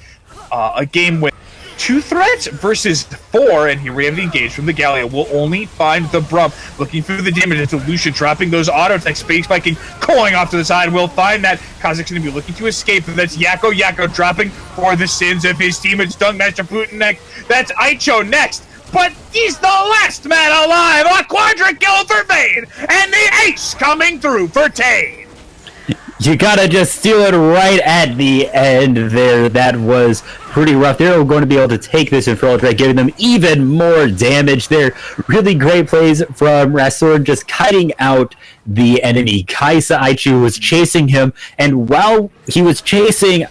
B: a game with 2 threats versus 4, and here we have the engage from the Galio. Will only find the Braum, looking through the damage into Lucian, dropping those auto attacks, Space Viking going off to the side. Will find that Kazakh's going to be looking to escape, and that's Yako dropping for the sins of his team. It's Dungmaster Putin next. That's Aicho next, but he's the last man alive. A quadra kill for Vayne, and the ace coming through for Tejn.
A: You gotta just steal it right at the end there. That was pretty rough. They're going to be able to take this Infernal Drake, giving them even more damage there. Really great plays from Rasor, just cutting out the enemy. Kaisa Aichi was chasing him, and while he was chasing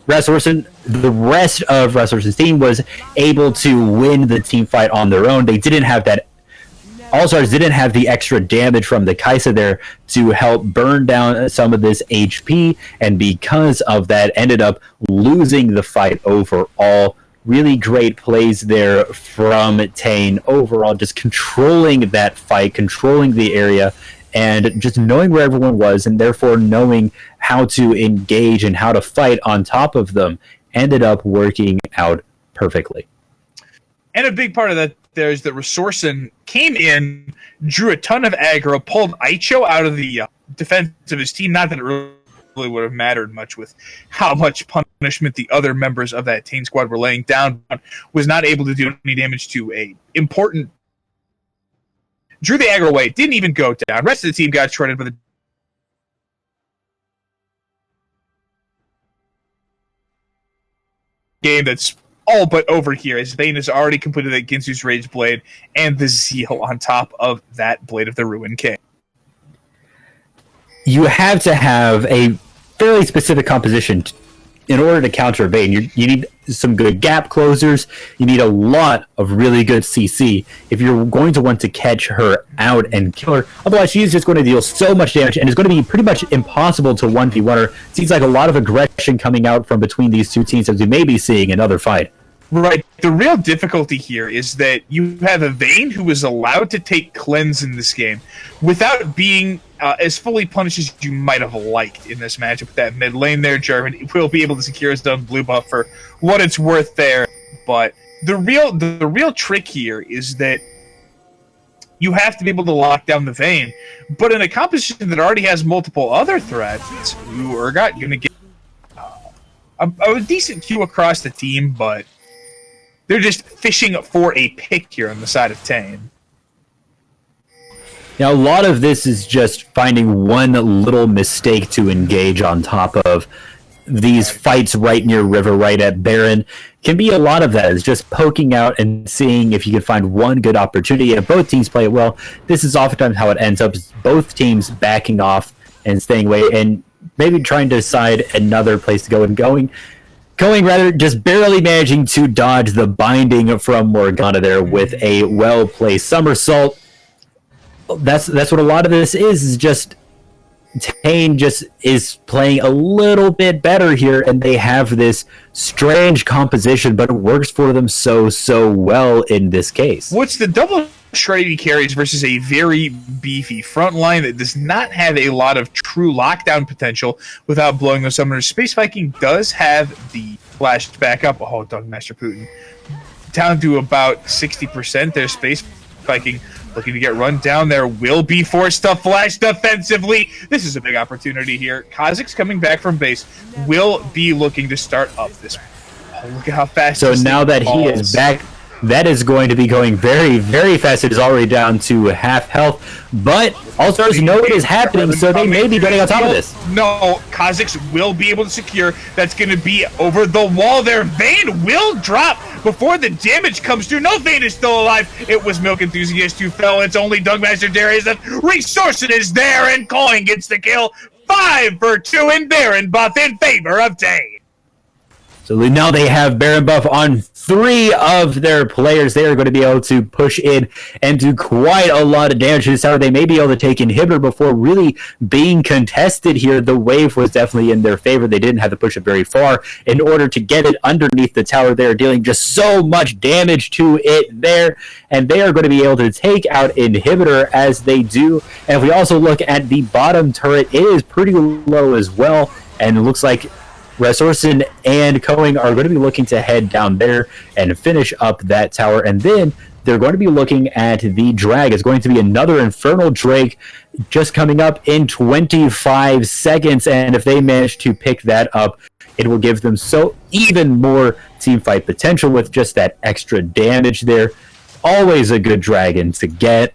A: Rasorson, the rest of Rasorson's team was able to win the team fight on their own. They didn't have that. Allstars didn't have the extra damage from the Kaisa there to help burn down some of this HP, and because of that, ended up losing the fight overall. Really great plays there from Tejn overall, just controlling that fight, controlling the area, and just knowing where everyone was, and therefore knowing how to engage and how to fight on top of them, ended up working out perfectly.
B: And a big part of that there is that Resourcin came in, drew a ton of aggro, pulled Aicho out of the defense of his team. Not that it really would have mattered much with how much punishment the other members of that Tejn squad were laying down. Was not able to do any damage to a important. Drew the aggro away, didn't even go down. Rest of the team got shredded by the game that's all but over here, as Tejn has already completed that Ginsu's Rage Blade and the Zeal on top of that Blade of the Ruin King.
A: You have to have a fairly specific composition in order to counter Vayne. You need some good gap closers. You need a lot of really good CC if you're going to want to catch her out and kill her. Otherwise, she's just going to deal so much damage, and it's going to be pretty much impossible to 1v1 her. Seems like a lot of aggression coming out from between these two teams, as we may be seeing another fight.
B: Right. The real difficulty here is that you have a Vayne who was allowed to take cleanse in this game without being as fully punished as you might have liked in this matchup with that mid lane there. German will be able to secure his own blue buff for what it's worth there. But the real trick here is that you have to be able to lock down the Vayne. But in a composition that already has multiple other threats, you are going to get a decent queue across the team, but they're just fishing for a pick here on the side of Tejn.
A: Now, a lot of this is just finding one little mistake to engage on top of these fights right near River, right at Baron. Can be a lot of that. It's just poking out and seeing if you can find one good opportunity. If both teams play it well, this is oftentimes how it ends up. Both teams backing off and staying away and maybe trying to decide another place to go and going rather, just barely managing to dodge the binding from Morgana there with a well-placed somersault. That's what a lot of this is just Tejn just is playing a little bit better here, and they have this strange composition, but it works for them so well in this case.
B: What's the double Serenity carries versus a very beefy front line that does not have a lot of true lockdown potential without blowing those summoners. Space Viking does have the flash back up. Oh, Dogmaster Putin. Down to about 60% there. Space Viking looking to get run down there. Will be forced to flash defensively. This is a big opportunity here. Kha'Zix coming back from base will be looking to start up this. Oh, look at how fast.
A: So now that he is back, that is going to be going very fast. It is already down to half health, but Allstars know it is happening, so they may be getting on top of this.
B: No, Kha'Zix will be able to secure. That's going to be over the wall there. Vayne will drop before the damage comes through. No, Vayne is still alive. It was Milk Enthusiast who fell. It's only Dugmaster Darius left. Resourcing is there, and Coin gets the kill. 5 for 2 in Baron buff in favor of Tejn.
A: So now they have Baron buff on 3 of their players. They are going to be able to push in and do quite a lot of damage to this tower. They may be able to take inhibitor before really being contested here. The wave was definitely in their favor. They didn't have to push it very far in order to get it underneath the tower. They're dealing just so much damage to it there, and they are going to be able to take out inhibitor as they do. And if we also look at the bottom turret, it is pretty low as well, and it looks like Resorson and Coing are going to be looking to head down there and finish up that tower, and then they're going to be looking at the drag. It's going to be another Infernal Drake just coming up in 25 seconds, and if they manage to pick that up, it will give them so even more teamfight potential with just that extra damage there. Always a good dragon to get.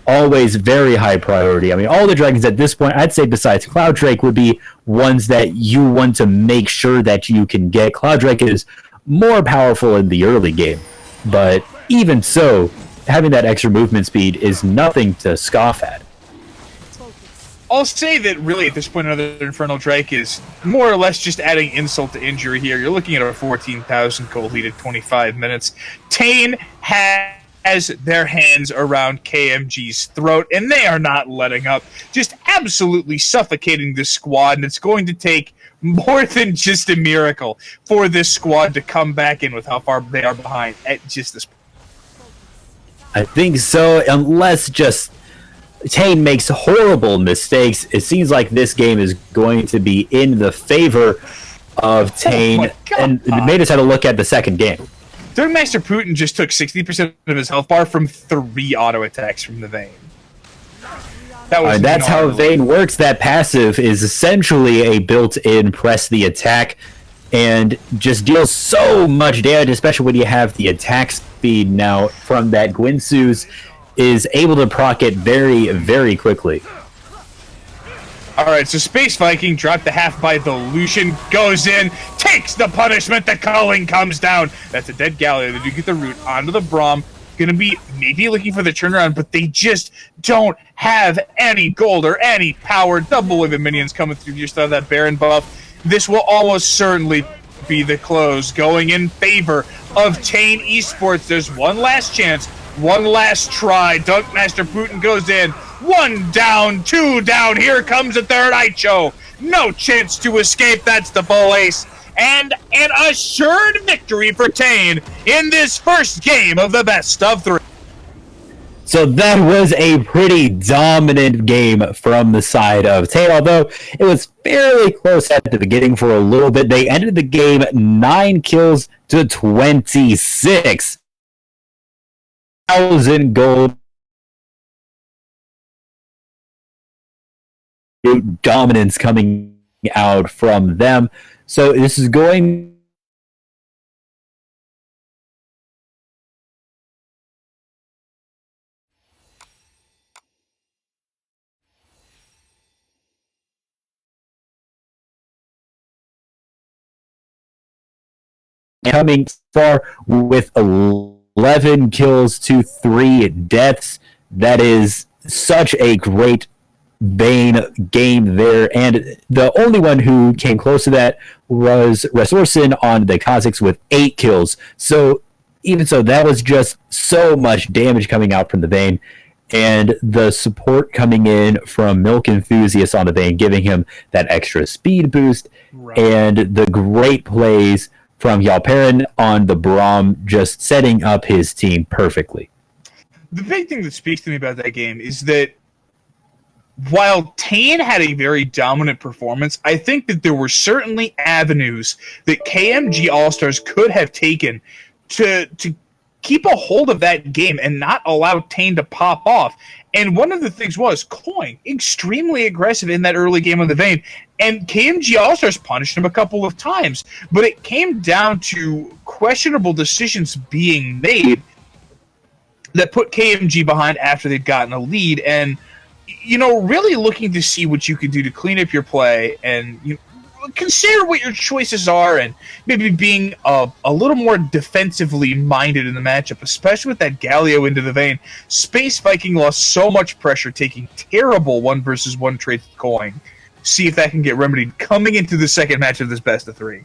A: always very high priority. I mean, all the dragons at this point, I'd say besides Cloud Drake, would be ones that you want to make sure that you can get. Cloud Drake is more powerful in the early game, but even so, having that extra movement speed is nothing to scoff at.
B: I'll say that really at this point another Infernal Drake is more or less just adding insult to injury here. You're looking at a 14,000 gold lead at 25 minutes. Tejn has their hands around KMG's throat, and they are not letting up. Just absolutely suffocating this squad, and it's going to take more than just a miracle for this squad to come back in with how far they are behind at just this point.
A: I think so, unless just Tejn makes horrible mistakes. It seems like this game is going to be in the favor of Tejn, and it made us have to look at the second game.
B: Master Putin just took 60% of his health bar from 3 auto attacks from the Vayne.
A: That's how Vayne works. That passive is essentially a built-in press the attack, and just deals so much damage, especially when you have the attack speed now from that Gwynsu's is able to proc it very, very quickly.
B: Alright, so Space Viking dropped the half by the Lucian, goes in, takes the punishment, the culling comes down. That's a dead Galio. They do get the root onto the Braum. Gonna be maybe looking for the turnaround, but they just don't have any gold or any power. Double wave of minions coming through. You still have that Baron buff. This will almost certainly be the close, going in favor of Tejn Esports. There's one last chance, one last try. Master Putin goes in. 1 down, 2 down. Here comes the third Icho. No chance to escape. That's the full ace. And an assured victory for Tejn in this first game of the best of 3.
A: So that was a pretty dominant game from the side of Tejn, although it was fairly close at the beginning for a little bit. They ended the game 9 kills to 26. 1,000 gold. Dominance coming out from them. So this is going coming far with 11 kills to 3 deaths. That is such a great Vayne game there, and the only one who came close to that was Resorson on the Kazakhs with 8 kills. So even so, that was just so much damage coming out from the Vayne, and the support coming in from Milk Enthusiast on the Vayne, giving him that extra speed boost, right. And the great plays from Yalperin on the Braum, just setting up his team perfectly.
B: The big thing that speaks to me about that game is that while Tejn had a very dominant performance, I think that there were certainly avenues that KMG Allstars could have taken to keep a hold of that game and not allow Tejn to pop off. And one of the things was Coin, extremely aggressive in that early game of the Vayne, and KMG Allstars punished him a couple of times. But it came down to questionable decisions being made that put KMG behind after they'd gotten a lead, and really looking to see what you can do to clean up your play and consider what your choices are, and maybe being a little more defensively minded in the matchup, especially with that Galio into the Vayne. Space Viking lost so much pressure taking terrible 1-versus-1 trades with Coin. See if that can get remedied coming into the second match of this best of 3.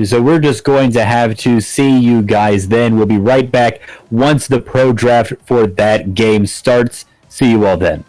A: So we're just going to have to see you guys then. We'll be right back once the pro draft for that game starts. See you all then.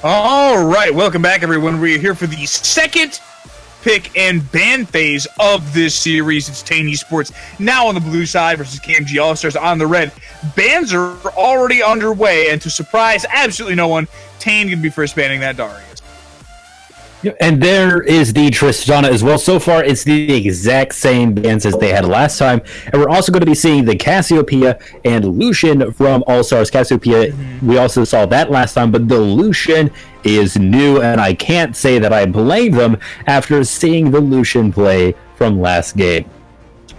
B: All right, welcome back, everyone. We're here for the second pick and ban phase of this series. It's Tejn Esports now on the blue side versus KMG Allstars on the red. Bans are already underway, and to surprise absolutely no one, Tejn going to be first banning that Darius.
A: And there is the Tristana as well. So far, it's the exact same bans as they had last time. And we're also going to be seeing the Cassiopeia and Lucian from All-Stars. Cassiopeia, we also saw that last time, but the Lucian is new, and I can't say that I blame them after seeing the Lucian play from last game.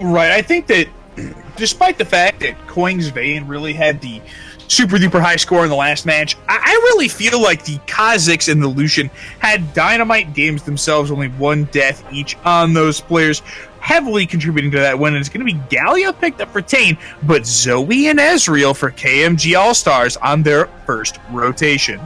B: Right, I think that despite the fact that Koing's Vayne really had the super duper high score in the last match, I really feel like the Kazakhs and the Lucian had dynamite games themselves, only one death each on those players, heavily contributing to that win. And it's going to be Gallia picked up for Tejn, but Zoe and Ezreal for KMG All-Stars on their first rotation.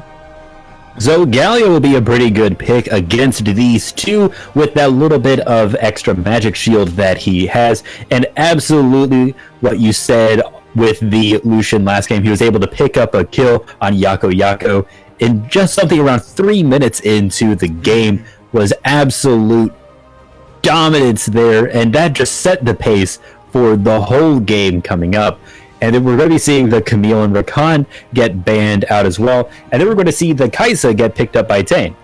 A: So Gallia will be a pretty good pick against these two with that little bit of extra magic shield that he has. And absolutely what you said with the Lucian last game, he was able to pick up a kill on Yako in just something around 3 minutes into the game. Was absolute dominance there, and that just set the pace for the whole game coming up. And then we're going to be seeing the Camille and Rakan get banned out as well. And then we're going to see the Kai'Sa get picked up by Tejn.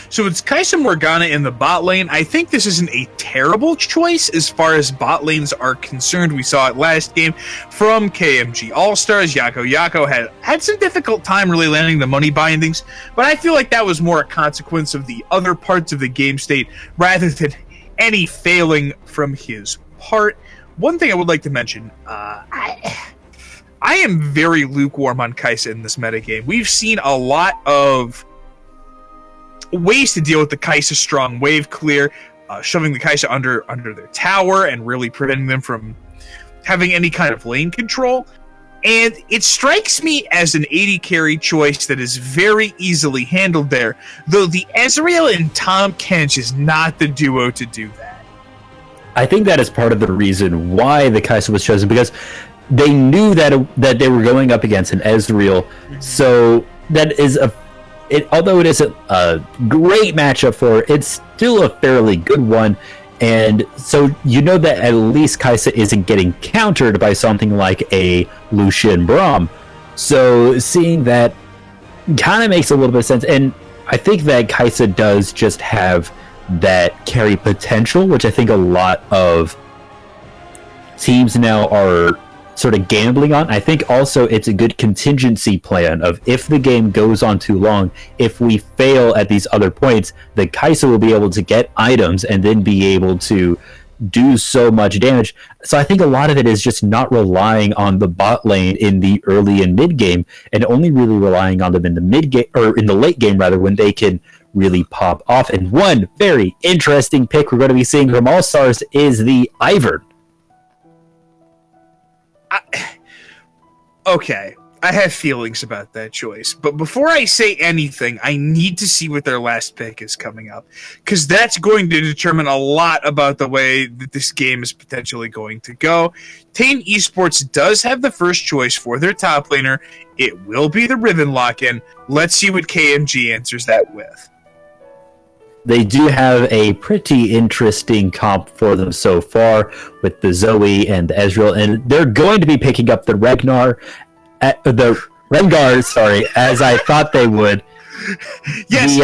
B: So it's Kai'Sa Morgana in the bot lane. I think this isn't a terrible choice as far as bot lanes are concerned. We saw it last game from KMG All-Stars. Yako had some difficult time really landing the money bindings, but I feel like that was more a consequence of the other parts of the game state rather than any failing from his part. One thing I would like to mention, I am very lukewarm on Kai'Sa in this metagame. We've seen a lot of ways to deal with the Kai'Sa strong wave clear, shoving the Kai'Sa under their tower and really preventing them from having any kind of lane control. And it strikes me as an AD carry choice that is very easily handled there, though the Ezreal and Tahm Kench is not the duo to do that.
A: I think that is part of the reason why the Kai'Sa was chosen, because they knew that they were going up against an Ezreal, so that is although it isn't a great matchup for it, it's still a fairly good one. And so you know that at least Kai'Sa isn't getting countered by something like a Lucian Braum. So seeing that kind of makes a little bit of sense. And I think that Kai'Sa does just have that carry potential, which I think a lot of teams now are sort of gambling on. I think also it's a good contingency plan of if the game goes on too long, if we fail at these other points, the Kai'Sa will be able to get items and then be able to do so much damage. So I think a lot of it is just not relying on the bot lane in the early and mid game, and only really relying on them in the mid game, or in the late game rather, when they can really pop off. And one very interesting pick we're going to be seeing from Allstars is the Ivern.
B: Okay, I have feelings about that choice, but before I say anything, I need to see what their last pick is coming up, because that's going to determine a lot about the way that this game is potentially going to go. Tejn Esports does have the first choice for their top laner. It will be the Riven lock-in. Let's see what KMG answers that with.
A: They do have a pretty interesting comp for them so far with the Zoe and the Ezreal, and they're going to be picking up the Rengar, as I thought they would.
B: Yes,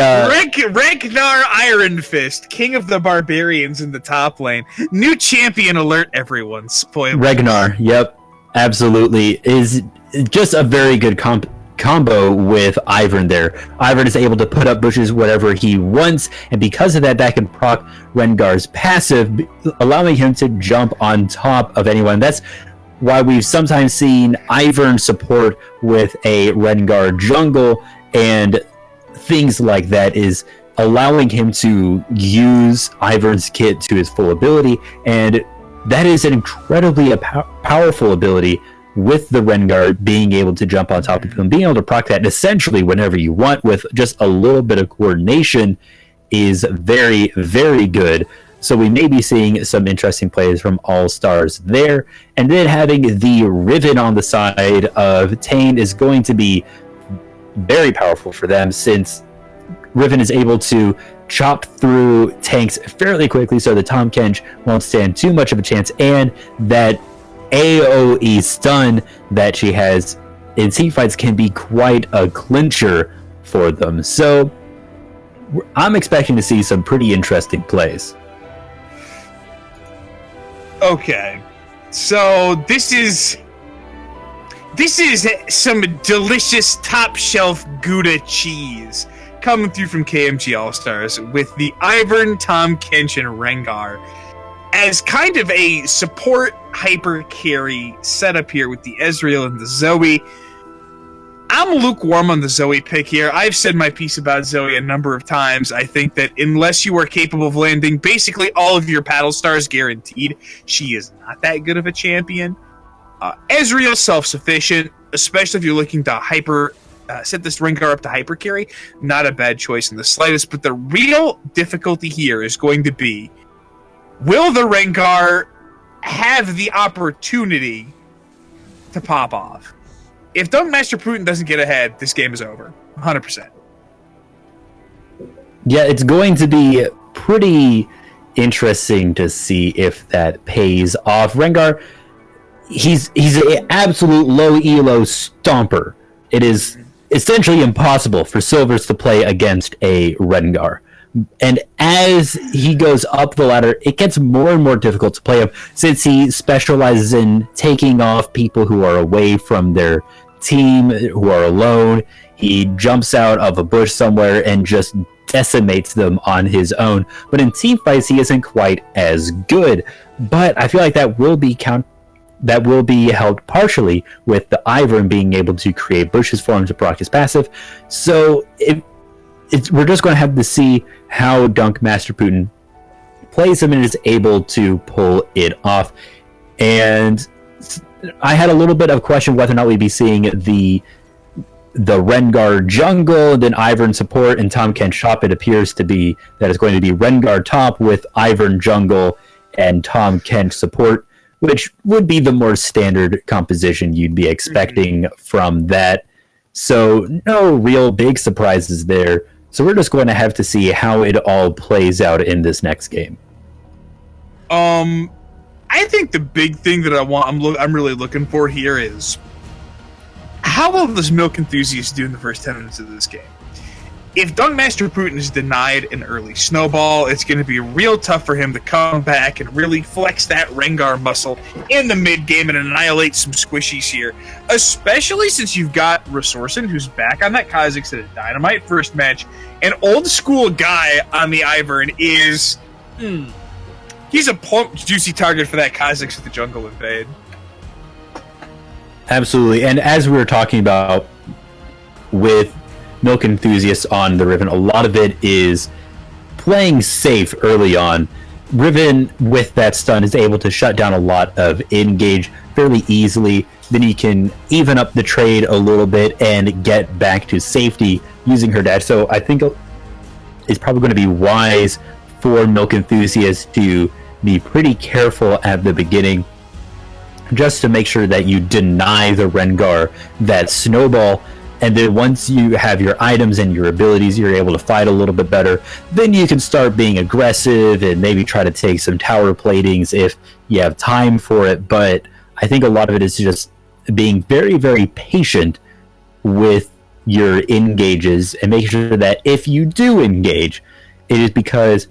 B: Ragnar Iron Fist, king of the barbarians in the top lane. New champion alert, everyone. Spoiler.
A: Ragnar, yep, absolutely, is just a very good combo with Ivern there. Ivern is able to put up bushes whatever he wants, and because of that, that can proc Rengar's passive, allowing him to jump on top of anyone. That's why we've sometimes seen Ivern support with a Rengar jungle, and things like that is allowing him to use Ivern's kit to his full ability, and that is an incredibly powerful ability with the Rengar being able to jump on top of him, being able to proc that essentially whenever you want with just a little bit of coordination is very, very good. So we may be seeing some interesting plays from Allstars there. And then having the Riven on the side of Tejn is going to be very powerful for them, since Riven is able to chop through tanks fairly quickly, so the Tahm Kench won't stand too much of a chance, and that AoE stun that she has in teamfights can be quite a clincher for them. So I'm expecting to see some pretty interesting plays.
B: Okay, so this is some delicious top shelf Gouda cheese coming through from KMG Allstars with the Ivern, Tahm Kench, and Rengar as kind of a support hyper carry setup here with the Ezreal and the Zoe. I'm lukewarm on the Zoe pick here. I've said my piece about Zoe a number of times. I think that unless you are capable of landing basically all of your paddle stars guaranteed, she is not that good of a champion. Ezreal self-sufficient, especially if you're looking to hyper set this Rengar up to hyper carry. Not a bad choice in the slightest, but the real difficulty here is going to be, will the Rengar have the opportunity to pop off? If Dunkmaster Putin doesn't get ahead, this game is over. 100%.
A: Yeah, it's going to be pretty interesting to see if that pays off. Rengar, he's an absolute low elo stomper. It is essentially impossible for Silvers to play against a Rengar. And as he goes up the ladder, it gets more and more difficult to play him, since he specializes in taking off people who are away from their team, who are alone. He jumps out of a bush somewhere and just decimates them on his own. But in team fights, he isn't quite as good. But I feel like that will be helped partially with the Ivern being able to create bushes for him to proc his passive. So we're just going to have to see how Dunkmaster Putin plays him and is able to pull it off. And I had a little bit of question whether or not we'd be seeing the Rengar jungle, then Ivern support, and Tahm Kench top. It appears to be that it's going to be Rengar top with Ivern jungle and Tahm Kench support, which would be the more standard composition you'd be expecting from that. So no real big surprises there. So we're just going to have to see how it all plays out in this next game.
B: I think the big thing that I'm really looking for here is, how will this Milk Enthusiast do in the first 10 minutes of this game? If Dunkmaster Putin is denied an early snowball, it's going to be real tough for him to come back and really flex that Rengar muscle in the mid game and annihilate some squishies here. Especially since you've got Resourcin, who's back on that Kha'Zix at a Dynamite first match. An old school guy on the Ivern is He's a plump, juicy target for that Kha'Zix with the jungle invade.
A: Absolutely. And as we were talking about with Milk Enthusiasts on the Riven, a lot of it is playing safe early on. Riven, with that stun, is able to shut down a lot of engage fairly easily. Then he can even up the trade a little bit and get back to safety using her dash. So I think it's probably going to be wise for Milk Enthusiasts to be pretty careful at the beginning, just to make sure that you deny the Rengar that snowball. And then once you have your items and your abilities, you're able to fight a little bit better. Then you can start being aggressive and maybe try to take some tower platings if you have time for it. But I think a lot of it is just being very, very patient with your engages and making sure that if you do engage, it is because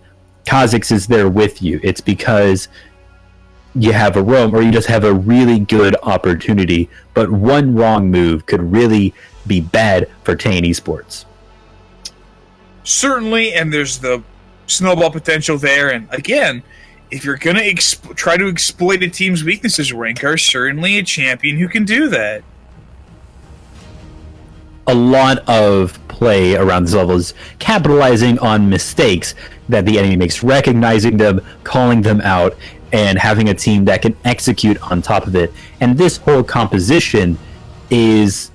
A: Kha'Zix is there with you. It's because you have a roam, or you just have a really good opportunity. But one wrong move could really be bad for Tejn Esports.
B: Certainly, and there's the snowball potential there. And again, if you're going to try to exploit a team's weaknesses, Rengar is certainly a champion who can do that.
A: A lot of play around this level is capitalizing on mistakes that the enemy makes, recognizing them, calling them out, and having a team that can execute on top of it. And this whole composition is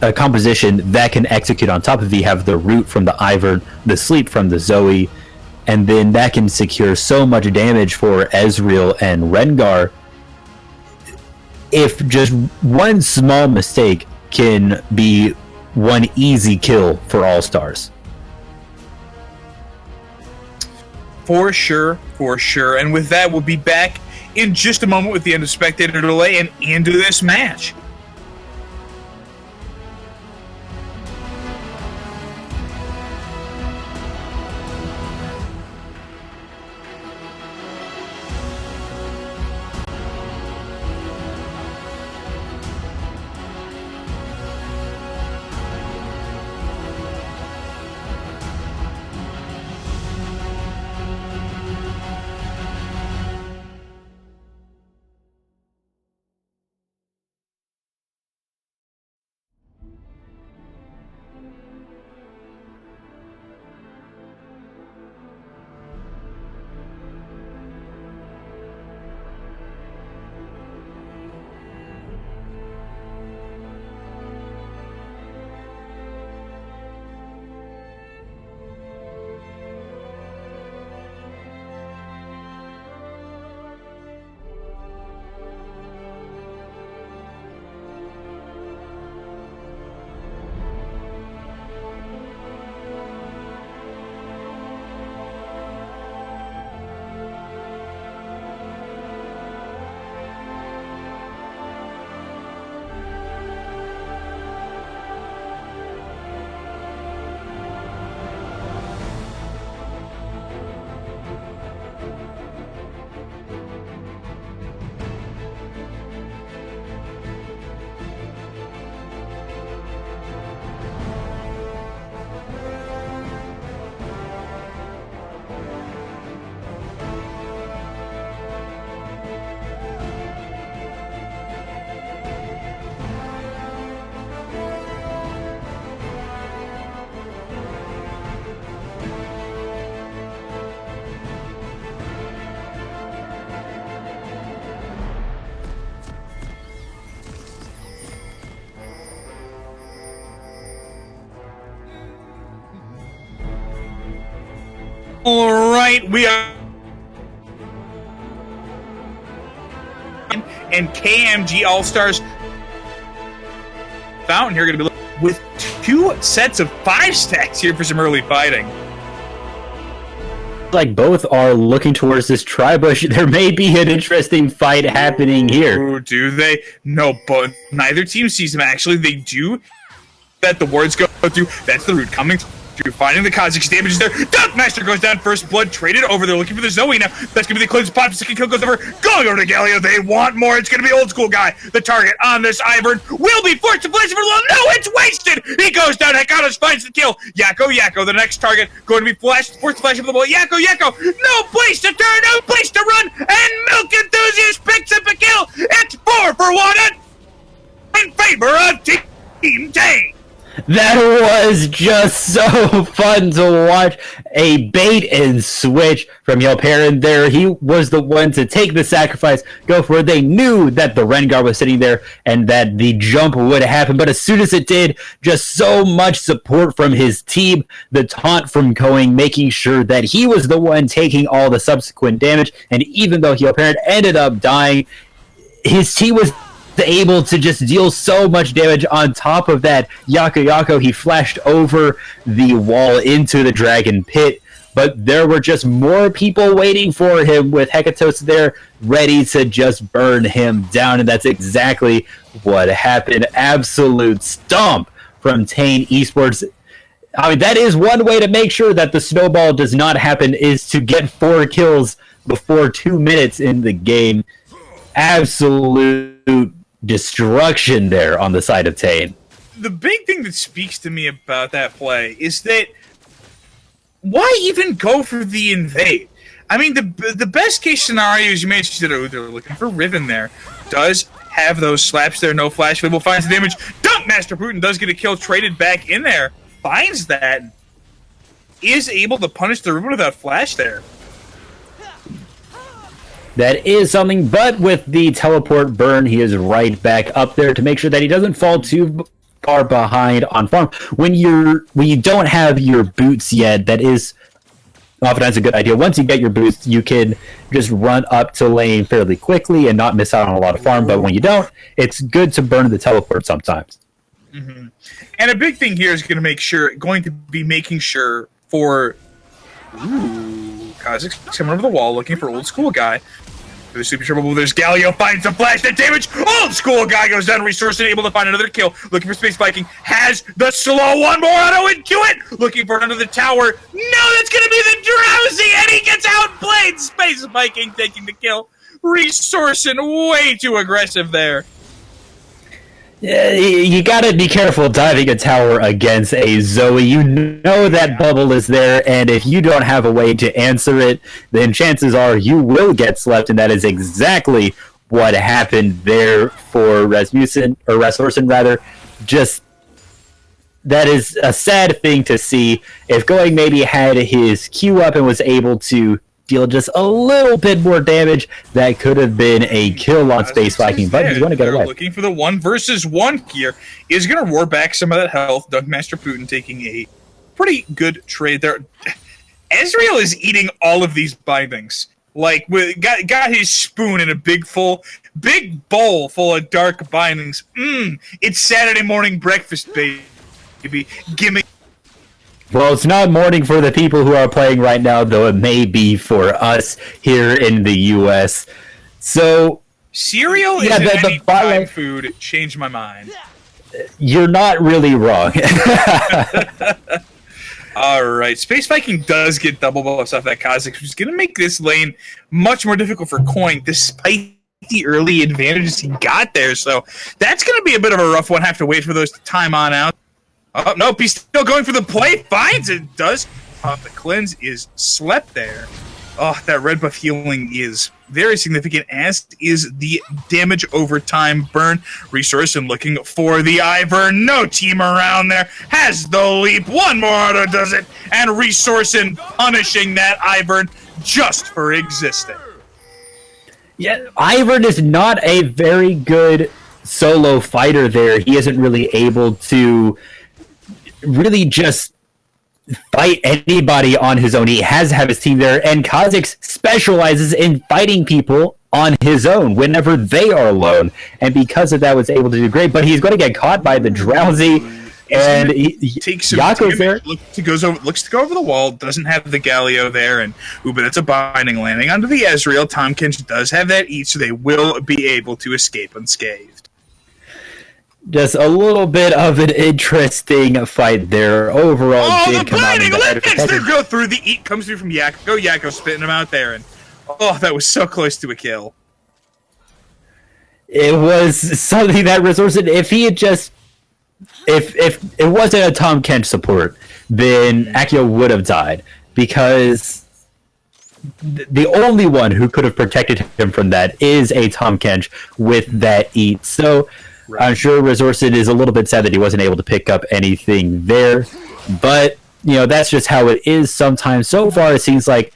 A: a composition that can execute on top of it. You have the root from the Ivern, the sleep from the Zoe, and then that can secure so much damage for Ezreal and Rengar. If just one small mistake can be one easy kill for Allstars.
B: For sure, for sure. And with that, we'll be back in just a moment with the end of Spectator Delay and into this match. All right, we are. And KMG Allstars Fountain here going to be with 2 sets of 5 stacks here for some early fighting.
A: Like both are looking towards this tri-bush. There may be an interesting fight happening here.
B: Ooh, do they? No, but neither team sees them. Actually, they do. That the wards go through. That's the root coming through to finding the Kazakh's damage is there. Dunkmaster goes down, first blood traded over. They're looking for the Zoe now. That's going to be the cleanse pot. Second kill goes over. Going over to Galio. They want more. It's going to be Old School Guy. The target on this Ivern will be forced to flash for low. No, it's wasted. He goes down. Hekatos finds the kill. Yakko, the next target, going to be forced to flash for the ball. Yakko, no place to turn, no place to run, and Milk Enthusiast picks up a kill. It's 4 for 1 in favor of Team Tejn.
A: That was just so fun to watch. A bait and switch from Yelperin there. He was the one to take the sacrifice, go for it. They knew that the Rengar was sitting there and that the jump would happen, but as soon as it did, just so much support from his team. The taunt from Going, making sure that he was the one taking all the subsequent damage, and even though Yelperin ended up dying, his team was able to just deal so much damage. On top of that, Yakko, he flashed over the wall into the dragon pit, but there were just more people waiting for him with Hekatos there ready to just burn him down, and that's exactly what happened. Absolute stomp from Tejn Esports. I mean, that is one way to make sure that the snowball does not happen, is to get 4 kills before 2 minutes in the game. Absolute destruction there on the side of Tejn.
B: The big thing that speaks to me about that play is that why even go for the invade? I mean, the best case scenario is you mentioned that they're looking for Riven there. Does have those slaps there, no flash. Will finds the damage. Dunkmaster Putin does get a kill, traded back in there. Finds that. Is able to punish the Riven without flash there.
A: That is something, but with the teleport burn, he is right back up there to make sure that he doesn't fall too far behind on farm. When you don't have your boots yet, that is oftentimes a good idea. Once you get your boots, you can just run up to lane fairly quickly and not miss out on a lot of farm, but when you don't, it's good to burn the teleport sometimes.
B: Mm-hmm. And a big thing here is going to be making sure for Kazakh's coming over the wall looking for Old School Guy. For the super triple, there's Galio, finds the flash, that damage. Old School Guy goes down, resource and able to find another kill. Looking for Space Viking, has the slow one more auto into it. Looking for it under the tower. No, that's going to be the Drowsy, and he gets outplayed. Space Viking taking the kill. Resourcing way too aggressive there.
A: Yeah, you gotta be careful diving a tower against a Zoe. You know that bubble is there, and if you don't have a way to answer it, then chances are you will get slept, and that is exactly what happened there for Rasmussen, or Rasorson rather. Just, that is a sad thing to see. If Going maybe had his Q up and was able to deal just a little bit more damage, that could have been a kill on Space Viking, but he's going to get away.
B: Looking for the 1 versus 1 here. Is going to roar back some of that health. Dunkmaster Putin taking a pretty good trade there. Ezreal is eating all of these bindings. Like, got his spoon in a big bowl full of dark bindings. It's Saturday morning breakfast, baby. Gimme.
A: Well, it's not morning for the people who are playing right now, though it may be for us here in the U.S. So,
B: cereal is an anytime food. Changed my mind.
A: You're not really wrong.
B: All right, Space Viking does get double buffs off that Kha'Zix, which is going to make this lane much more difficult for Coin, despite the early advantages he got there. So that's going to be a bit of a rough one. Have to wait for those to time on out. Oh, nope, he's still going for the play. Finds it, does. The cleanse is slept there. Oh, that red buff healing is very significant, as is the damage over time burn. Resource and looking for the Ivern. No team around there. Has the leap. One more auto does it. And Resource and punishing that Ivern just for existing.
A: Yeah, Ivern is not a very good solo fighter there. He isn't really able to really just fight anybody on his own. He has to have his team there, and Kha'Zix specializes in fighting people on his own whenever they are alone, and because of that was able to do great, but he's going to get caught by the Drowsy, and Yakko's there.
B: Looks to go over the wall, doesn't have the Galio there, and but it's a binding landing onto the Ezreal. Tomkins does have that eat, so they will be able to escape unscathed.
A: Just a little bit of an interesting fight there. Overall,
B: Oh,
A: did
B: the
A: come out
B: blinding
A: in the better
B: Olympics! They
A: competitive.
B: go through, the eat comes through from Yakko. Yakko spitting him out there, and oh, that was so close to a kill.
A: It was something that resourced. If he had just, if it wasn't a Tom Kench support, then Akio would have died, because the only one who could have protected him from that is a Tom Kench with that eat. So I'm sure Resourced is a little bit sad that he wasn't able to pick up anything there, but that's just how it is sometimes. So far, it seems like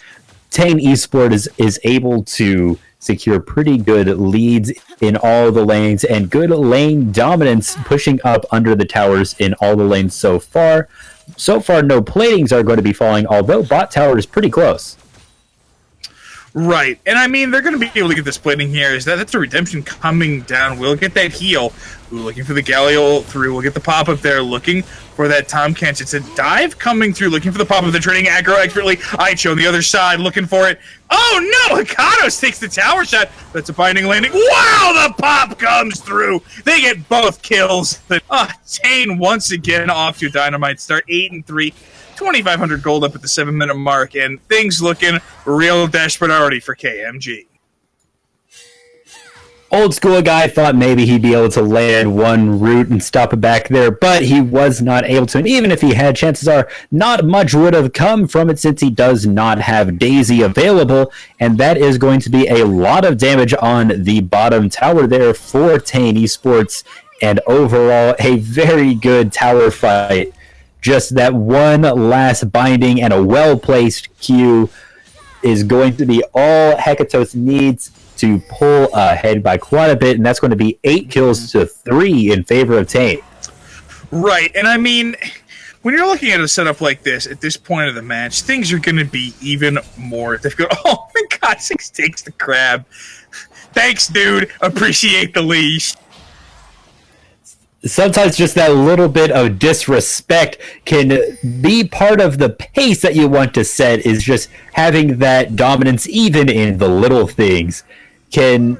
A: Tejn Esport is able to secure pretty good leads in all the lanes and good lane dominance, pushing up under the towers in all the lanes so far. So far, no platings are going to be falling, although bot tower is pretty close.
B: Right, and I mean, they're going to be able to get this plating here. That's a redemption coming down. We'll get that heal. Ooh, looking for the Galio through. We'll get the pop-up there, looking for that Tom Kench. It's a dive coming through, looking for the pop-up. They're trading aggro expertly. Aicho on the other side, looking for it. Oh, no! Hikados takes the tower shot. That's a binding landing. Wow, the pop comes through. They get both kills. Tejn once again off to a dynamite start, 8-3. 2,500 gold up at the 7-minute mark, and things looking real desperate already for KMG.
A: Old school guy thought maybe he'd be able to land one route and stop it back there, but he was not able to. And even if he had, chances are not much would have come from it, since he does not have Daisy available, and that is going to be a lot of damage on the bottom tower there for Tejn Esports, and overall a very good tower fight. Just that one last binding and a well-placed Q is going to be all Hekatos needs to pull ahead by quite a bit, and that's going to be 8 kills to 3 in favor of Tejn.
B: Right, and I mean, when you're looking at a setup like this, at this point of the match, things are going to be even more difficult. Oh my god, 6 takes the crab. Thanks, dude. Appreciate the leash.
A: Sometimes just that little bit of disrespect can be part of the pace that you want to set, is just having that dominance even in the little things. In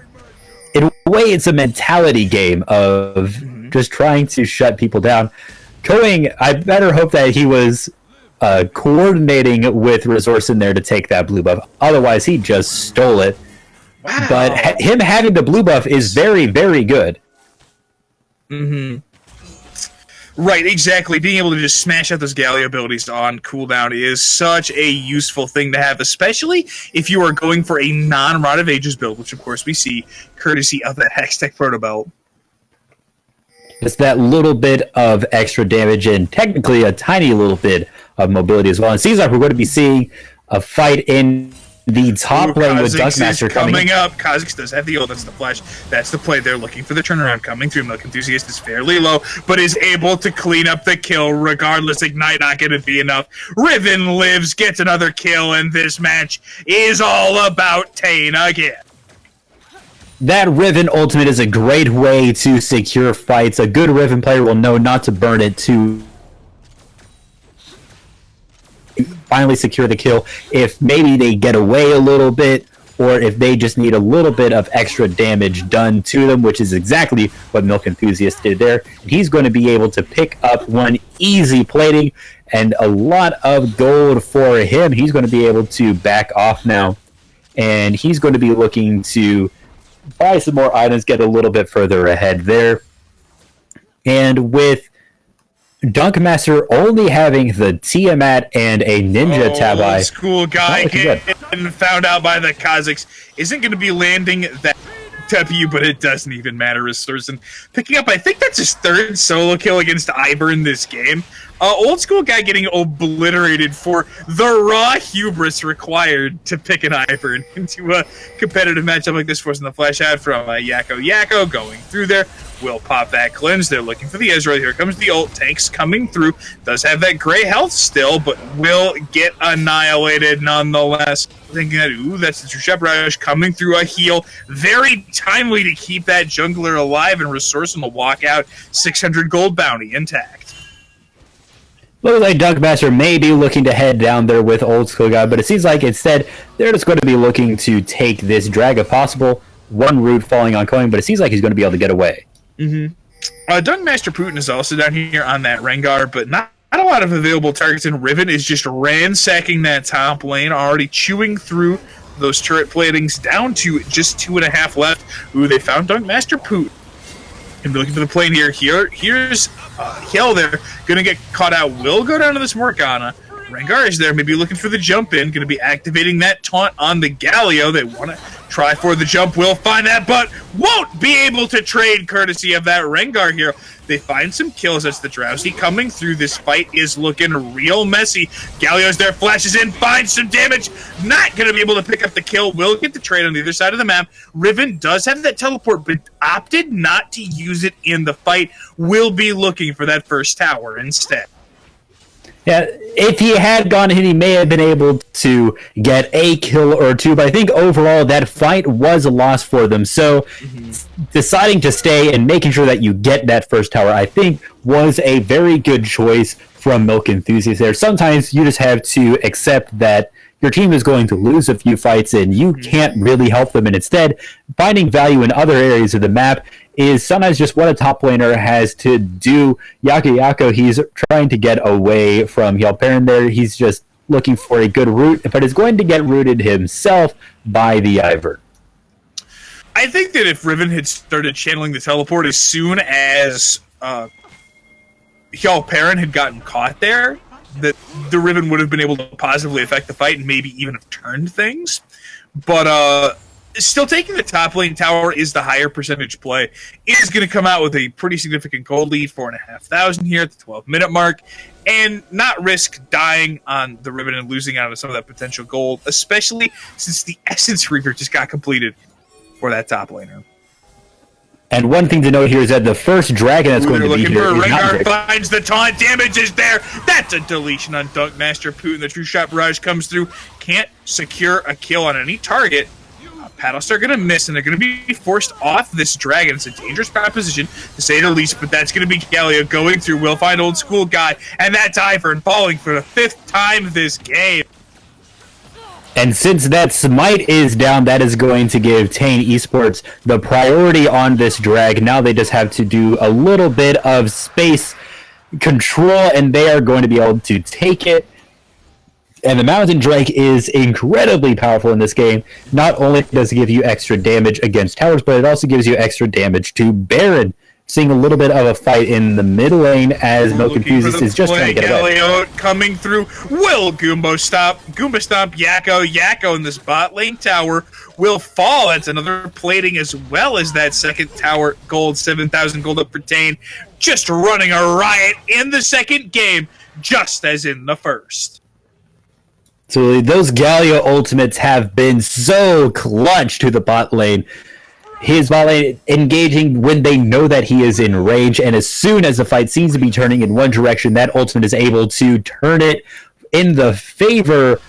A: a way, it's a mentality game of just trying to shut people down. Going, I better hope that he was coordinating with Resource in there to take that blue buff. Otherwise, he just stole it.
B: Wow.
A: But him having the blue buff is very, very good.
B: Mm-hmm. Right, exactly. Being able to just smash out those Galio abilities on cooldown is such a useful thing to have, especially if you are going for a non-Rod of Ages build, which of course we see courtesy of that Hextech Proto Belt.
A: It's that little bit of extra damage and technically a tiny little bit of mobility as well. And it seems like we're going to be seeing a fight in the top lane with Dunkmaster coming
B: up. Kha'Zix does have the ult. That's the flash. That's the play. They're looking for the turnaround coming through. Milk Enthusiast is fairly low, but is able to clean up the kill regardless. Ignite not going to be enough. Riven lives, gets another kill, and this match is all about Tejn again.
A: That Riven ultimate is a great way to secure fights. A good Riven player will know not to burn it to finally secure the kill. If maybe they get away a little bit, or if they just need a little bit of extra damage done to them, which is exactly what Milk Enthusiast did there. He's going to be able to pick up one easy plating and a lot of gold for him. He's going to be able to back off now, and he's going to be looking to buy some more items, get a little bit further ahead there. And with Dunkmaster only having the Tiamat and a Ninja Tabai.
B: Old school guy getting found out by the Kha'Zix isn't going to be landing that W, but it doesn't even matter. Resursen picking up, I think that's his 3rd solo kill against Ivor in this game. Old school guy getting obliterated for the raw hubris required to pick an Ivor into a competitive matchup like this. Forcing the flash out from Yakko going through there. Will pop that cleanse. They're looking for the Ezreal. Here comes the ult. Tanks coming through. Does have that gray health still, but will get annihilated nonetheless. Thinking that, ooh, that's the True Rush coming through a heal. Very timely to keep that jungler alive and Resource on the walkout. 600 gold bounty intact.
A: Looks like Dunkmaster may be looking to head down there with Old School Guy, but it seems like instead they're just going to be looking to take this drag if possible. One route falling on Coin, but it seems like he's going to be able to get away.
B: Mm-hmm. Dunkmaster Putin is also down here on that Rengar, but not a lot of available targets, and Riven is just ransacking that top lane, already chewing through those turret platings down to just 2.5 left. Ooh, they found Dunkmaster Putin. And be looking for the plane here. Here's Hill there. Gonna get caught out. Will go down to this Morgana. Rengar is there, maybe looking for the jump in. Gonna be activating that taunt on the Galio. They want to try for the jump. Will find that, but won't be able to trade courtesy of that Rengar here. They find some kills. That's the Drowsy coming through. This fight is looking real messy. Galio's there, flashes in, finds some damage. Not going to be able to pick up the kill. Will get the trade on the other side of the map. Riven does have that teleport, but opted not to use it in the fight. Will be looking for that first tower instead.
A: Yeah, if he had gone in, he may have been able to get a kill or two, but I think overall that fight was a loss for them. So deciding to stay and making sure that you get that first tower, I think, was a very good choice from Milk Enthusiast there. Sometimes you just have to accept that your team is going to lose a few fights and you can't really help them, and instead finding value in other areas of the map is sometimes just what a top laner has to do. Yako, he's trying to get away from Yelperin there. He's just looking for a good route, but is going to get rooted himself by the Ivern.
B: I think that if Riven had started channeling the teleport as soon as Yelperin had gotten caught there, that the Riven would have been able to positively affect the fight and maybe even have turned things. But still, taking the top lane tower is the higher percentage play. It is going to come out with a pretty significant gold lead, 4,500 here at the 12-minute mark, and not risk dying on the Riven and losing out on some of that potential gold, especially since the Essence Reaver just got completed for that top laner.
A: And one thing to note here is that the first dragon that's going to be here is not
B: Rengar finds the taunt, damage is there. That's a deletion on Dunkmaster Putin. The True Shot Barrage comes through, can't secure a kill on any target. Paddles are going to miss, and they're going to be forced off this dragon. It's a dangerous proposition, to say the least, but that's going to be Galio going through. Will find Old School Guy, and that's Ivern falling for the 5th time this game.
A: And since that smite is down, that is going to give Tejn Esports the priority on this drag. Now they just have to do a little bit of space control, and they are going to be able to take it. And the Mountain Drake is incredibly powerful in this game. Not only does it give you extra damage against towers, but it also gives you extra damage to Baron. Seeing a little bit of a fight in the mid lane as Milk Enthusiast is just trying to get away.
B: Galio coming through. Will Goomba stomp Yako in this bot lane tower will fall. That's another plating as well as that second tower gold, 7,000 gold up for Tejn. Just running a riot in the second game, just as in the first.
A: So those Galio ultimates have been so clutch to the bot lane. His bot lane engaging when they know that he is in range, and as soon as the fight seems to be turning in one direction, that ultimate is able to turn it in the favor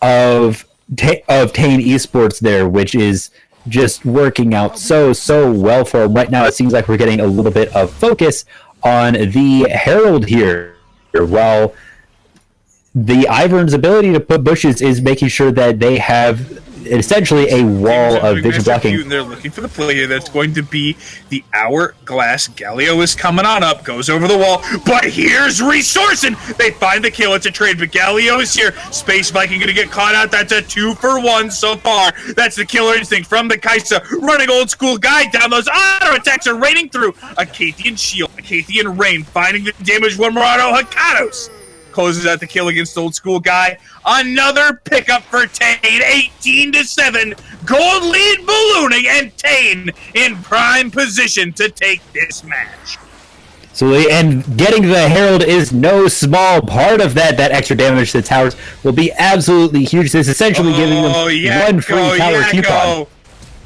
A: of Tejn Esports there, which is just working out so well for him. Right now it seems like we're getting a little bit of focus on the Herald here, while the Ivern's ability to put bushes is making sure that they have essentially a wall of vision blocking.
B: They're looking for the play here. That's going to be the Hourglass. Galio is coming on up, goes over the wall, but here's Resourcing. They find the kill. It's a trade, but Galio is here. Space Viking going to get caught out. That's a 2-for-1 so far. That's the killer instinct from the Kaisa. Running Old School Guy down. Those auto attacks are raining through. A Kathian shield. A Kathian rain. Finding the damage. One more auto. Hakados closes out the kill against Old School Guy. Another pickup for Tejn, 18-7. Gold lead ballooning, and Tejn in prime position to take this match.
A: So, and getting the Herald is no small part of that. That extra damage to the towers will be absolutely huge. This is essentially giving them one free tower coupon.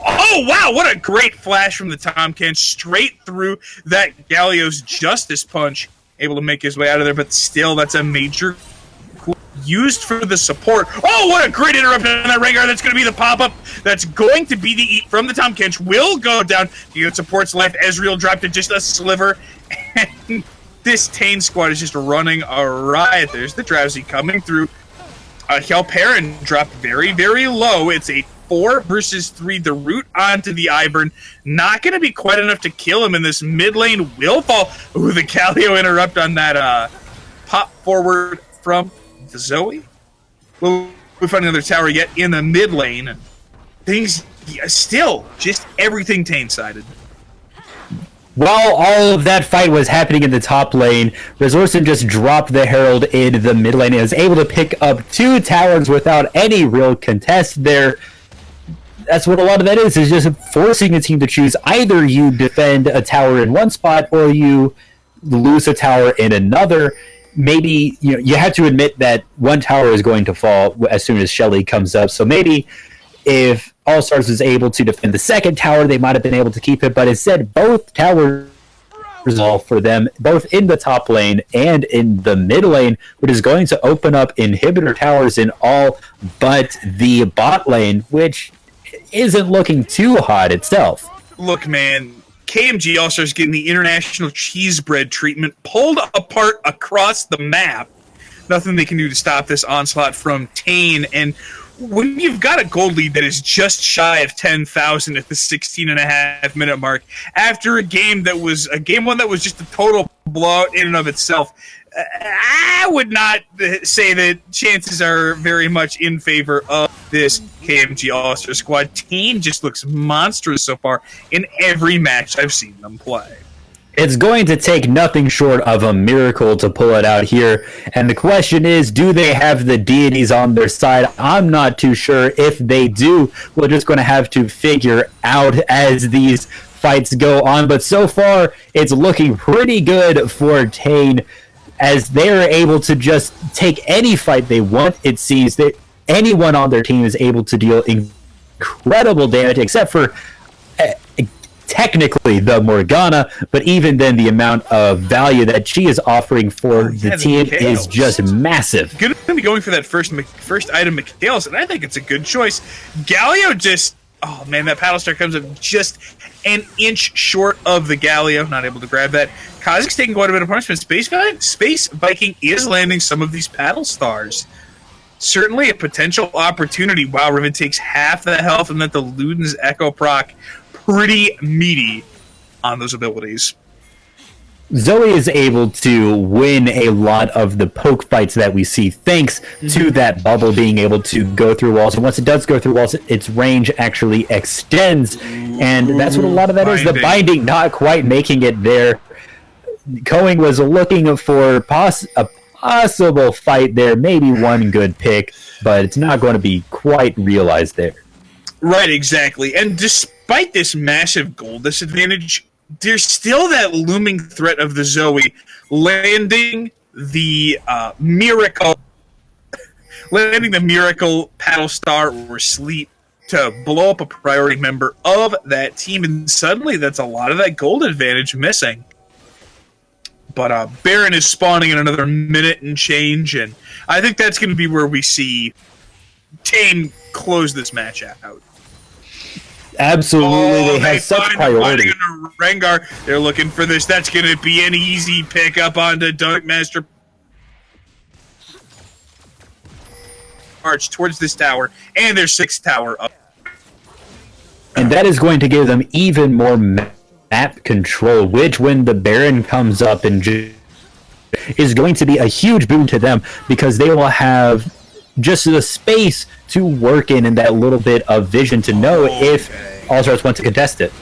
B: Oh, wow, what a great flash from the Tomcat, straight through that Galio's Justice Punch. Able to make his way out of there, but still, that's a major used for the support. Oh, what a great interruption on that Rengar. That's going to be the pop-up. That's going to be the eat from the Tom Kench. Will go down. He supports left. Ezreal dropped it just a sliver. And this Tejn squad is just running a riot. There's the Drowsy coming through. Yelperin dropped very, very low. It's a 4 versus 3. The root onto the Ivern. Not going to be quite enough to kill him in this mid lane. Will fall. Ooh, the Galio interrupt on that pop forward from the Zoe. We'll find another tower yet in the mid lane. Things still just everything Tejn-sided.
A: While all of that fight was happening in the top lane, Resorson just dropped the Herald in the mid lane and was able to pick up 2 towers without any real contest there. That's what a lot of that is just forcing a team to choose. Either you defend a tower in one spot or you lose a tower in another. Maybe you have to admit that one tower is going to fall as soon as Shelly comes up. So maybe if Allstars was able to defend the second tower, they might have been able to keep it, but instead both towers resolve for them, both in the top lane and in the mid lane, which is going to open up inhibitor towers in all but the bot lane, which isn't looking too hot itself.
B: Look, man, KMG Allstars getting the international cheese bread treatment pulled apart across the map. Nothing they can do to stop this onslaught from Tejn, and when you've got a gold lead that is just shy of 10,000 at the 16.5-minute mark, after a game that was a game one that was just a total blowout in and of itself, I would not say that chances are very much in favor of this KMG All-Star squad. Tejn just looks monstrous so far in every match I've seen them play.
A: It's going to take nothing short of a miracle to pull it out here. And the question is, do they have the deities on their side? I'm not too sure. If they do, we're just going to have to figure out as these fights go on. But so far, it's looking pretty good for Tejn, as they're able to just take any fight they want. It seems that anyone on their team is able to deal incredible damage, except for technically the Morgana, but even then the amount of value that she is offering for the team is just massive.
B: Going to be going for that first item, Mikhails, and I think it's a good choice. Galio just, oh man, that paddle star comes up just an inch short of the Galio, not able to grab that. Kha'Zix's taking quite a bit of punishment. Space Viking is landing some of these paddle stars. Certainly a potential opportunity. Wow, Riven takes half the health, and that the Luden's Echo proc pretty meaty on those abilities.
A: Zoe is able to win a lot of the poke fights that we see thanks to that bubble being able to go through walls. And once it does go through walls, its range actually extends. And that's what a lot of that is. The binding not quite making it there. Coing was looking for a possible fight there, maybe one good pick, but it's not going to be quite realized there.
B: Right, exactly. And despite this massive gold disadvantage, there's still that looming threat of the Zoe landing the miracle paddle star or sleep to blow up a priority member of that team, and suddenly that's a lot of that gold advantage missing. But Baron is spawning in another minute and change, and I think that's going to be where we see Tejn close this match out.
A: Absolutely, they have such priority.
B: Rengar, they're looking for this. That's going to be an easy pickup onto Dunkmaster. March towards this tower, and their 6th tower up.
A: And that is going to give them even more map control, which when the Baron comes up and is going to be a huge boon to them, because they will have just the space to work in and that little bit of vision to know if Allstars want to contest it.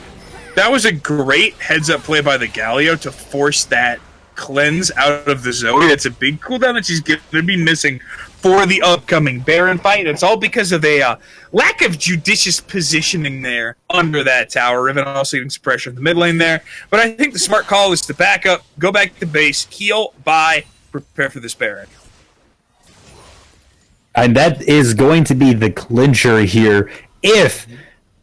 B: That was a great heads-up play by the Galio to force that cleanse out of the Zoe. That's a big cooldown that she's going to be missing for the upcoming Baron fight. It's all because of a lack of judicious positioning there under that tower. Riven also getting some pressure in the mid lane there. But I think the smart call is to back up, go back to base, heal, buy, prepare for this Baron.
A: And that is going to be the clincher here. If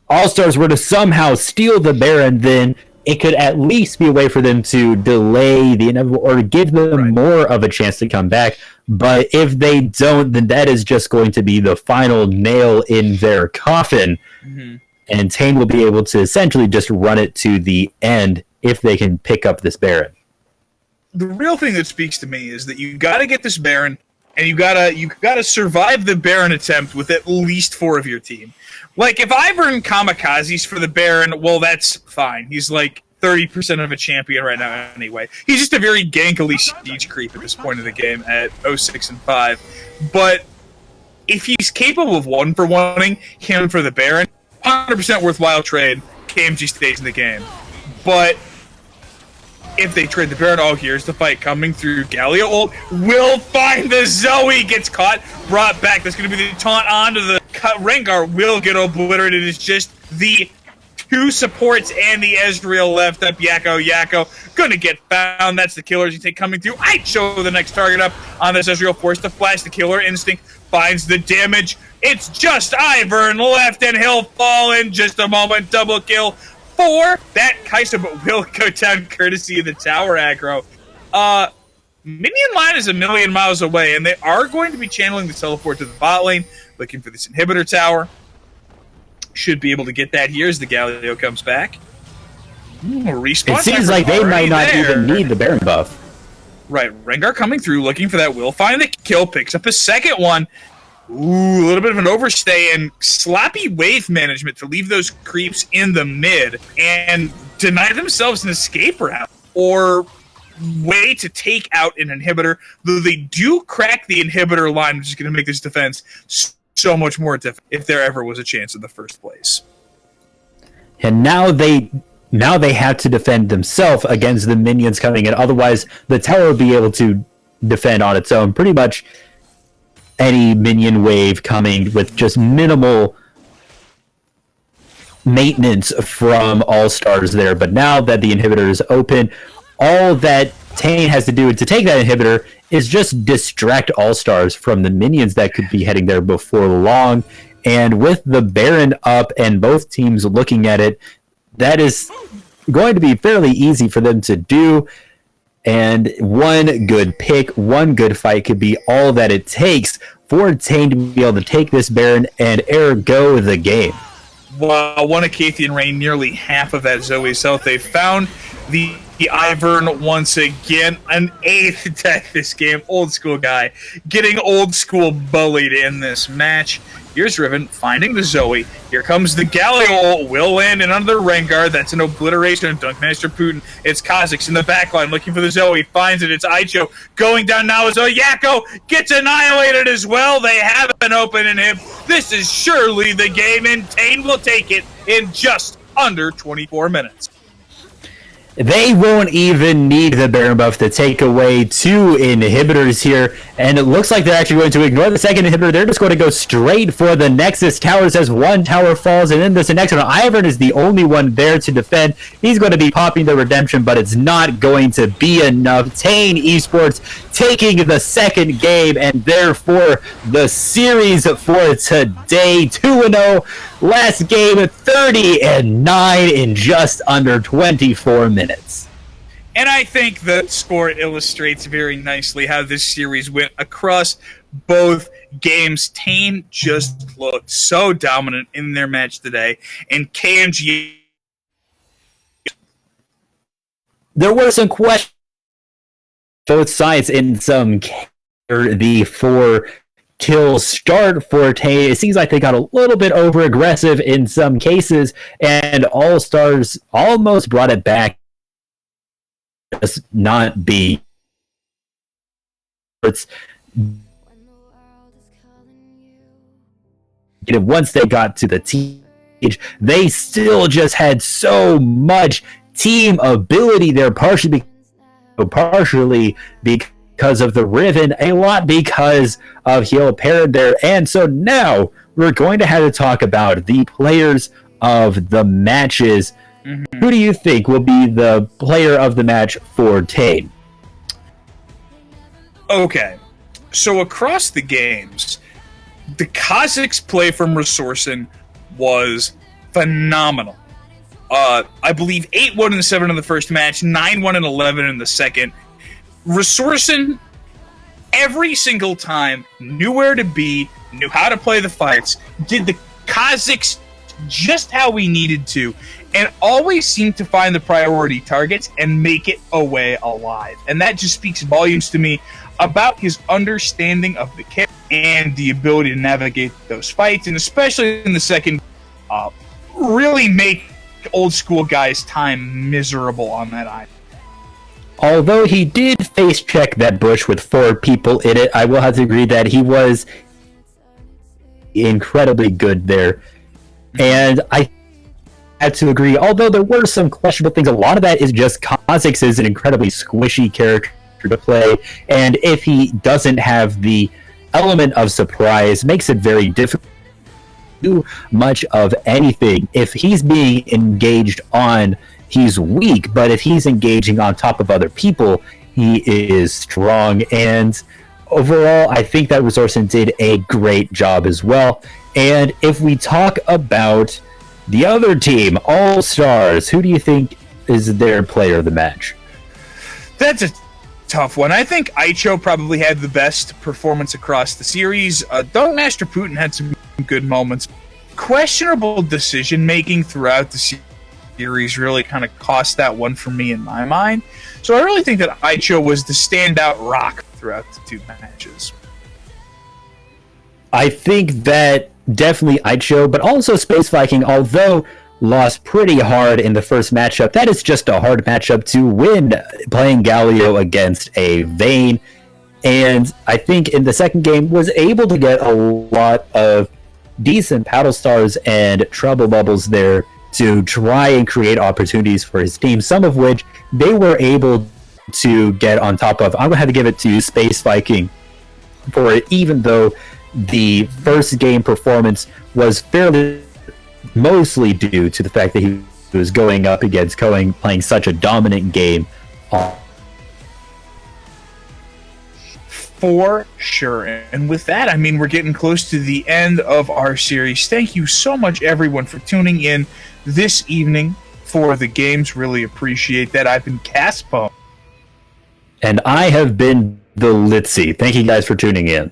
A: Allstars were to somehow steal the Baron, then it could at least be a way for them to delay the inevitable or give them more of a chance to come back. But if they don't, then that is just going to be the final nail in their coffin. Mm-hmm. And Tejn will be able to essentially just run it to the end if they can pick up this Baron.
B: The real thing that speaks to me is that you got to get this Baron and you gotta survive the Baron attempt with at least 4 of your team. Like, if Ivern kamikazes for the Baron, well, that's fine. He's like 30% of a champion right now anyway. He's just a very gankily siege creep at this point of the game at 06-5. But if he's capable of 1-for-1ing him for the Baron, 100% worthwhile trade. KMG stays in the game. But if they trade the Baron, oh, here's the fight coming through. Galio ult will find the Zoe, gets caught, brought back. That's going to be the taunt onto the Rengar, will get obliterated. It's just the 2 supports and the Ezreal left up. Yakko gonna get found. That's the killer as you take coming through. I show the next target up on this Ezreal, forced to flash. The killer instinct finds the damage. It's just Ivern left, and he'll fall in just a moment. Double kill for that Kai'Sa, but will go down courtesy of the tower aggro. Minion line is a million miles away, and they are going to be channeling the teleport to the bot lane, looking for this inhibitor tower. Should be able to get that here as the Galio comes back. Respawn.
A: It seems like they might not even need the Baron buff.
B: Right, Rengar coming through, looking for that. Will find the kill, picks up a second one. Ooh, a little bit of an overstay and sloppy wave management to leave those creeps in the mid and deny themselves an escape route or way to take out an inhibitor, though they do crack the inhibitor line, which is going to make this defense so much more difficult if there ever was a chance in the first place.
A: And now they have to defend themselves against the minions coming in. Otherwise, the tower will be able to defend on its own. Pretty much any minion wave coming with just minimal maintenance from Allstars there. But now that the inhibitor is open, all that Tejn has to do to take that inhibitor is just distract Allstars from the minions that could be heading there before long. And with the Baron up and both teams looking at it, that is going to be fairly easy for them to do. And one good pick, one good fight could be all that it takes for Tejn to be able to take this Baron and ergo the game.
B: Wow, one Acacian Rain, nearly half of that Zoe's health. They found the Ivern once again, an 8th attack this game. Old school guy, getting old school bullied in this match. Here's Riven finding the Zoe. Here comes the Galio, will land in under the Rengar. That's an obliteration of Dunkmaster Putin. It's Kha'Zix in the backline looking for the Zoe. Finds it. It's Aicho going down now as Yakko gets annihilated as well. They have an open in him. This is surely the game, and Tejn will take it in just under 24 minutes.
A: They won't even need the Baron buff to take away 2 inhibitors here, and it looks like they're actually going to ignore the second inhibitor. They're just going to go straight for the Nexus towers as one tower falls, and then there's the next one. Ivern is the only one there to defend. He's going to be popping the redemption, but it's not going to be enough. Tejn Esports taking the second game, and therefore the series for today. 2-0. Last game, 30-9 in just under 24 minutes.
B: And I think the score illustrates very nicely how this series went across both games. Tejn just looked so dominant in their match today, and KMG...
A: There were some questions both sides in some the 4-kill start for Tejn. It seems like they got a little bit over aggressive in some cases, and Allstars almost brought it back. Just not be. It's once they got to the team, they still just had so much team ability there, partially because of the Riven, a lot because of Heal Parent there. And so now we're going to have to talk about the players of the matches. Mm-hmm. Who do you think will be the player of the match for Tejn?
B: Okay, so across the games, the Kha'Zix play from Resourcin was phenomenal. I believe 8-1 and 7 in the first match, 9-1 and 11 in the second. Resourcin, every single time, knew where to be, knew how to play the fights, did the Kha'Zix just how we needed to, and always seemed to find the priority targets and make it away alive. And that just speaks volumes to me about his understanding of the character and the ability to navigate those fights, and especially in the second, really make old school guys' time miserable on that island.
A: Although he did face check that bush with 4 people in it, I will have to agree that he was incredibly good there. And I had to agree, although there were some questionable things, a lot of that is just Kha'Zix is an incredibly squishy character to play, and if he doesn't have the element of surprise, makes it very difficult to do much of anything. If he's being engaged on, he's weak, but if he's engaging on top of other people, he is strong. And overall, I think that Resorson did a great job as well. And if we talk about the other team, Allstars, who do you think is their player of the match?
B: That's a tough one. I think Aicho probably had the best performance across the series. Dunk Master Putin had some good moments. Questionable decision making throughout the series really kind of cost that one for me in my mind. So I really think that Aicho was the standout rock throughout the 2 matches.
A: I think that definitely Aicho, but also Space Viking, although lost pretty hard in the first matchup. That is just a hard matchup to win, playing Galio against a Vayne. And I think in the second game was able to get a lot of decent paddle stars and trouble bubbles there to try and create opportunities for his team, some of which they were able to get on top of. I'm going to have to give it to Space Viking for it, even though the first game performance was fairly mostly due to the fact that he was going up against Cohen, playing such a dominant game.
B: For sure. And with that, I mean, we're getting close to the end of our series. Thank you so much, everyone, for tuning in this evening for the games. Really appreciate that. I've been Caspo.
A: And I have been the Litzy. Thank you guys for tuning in.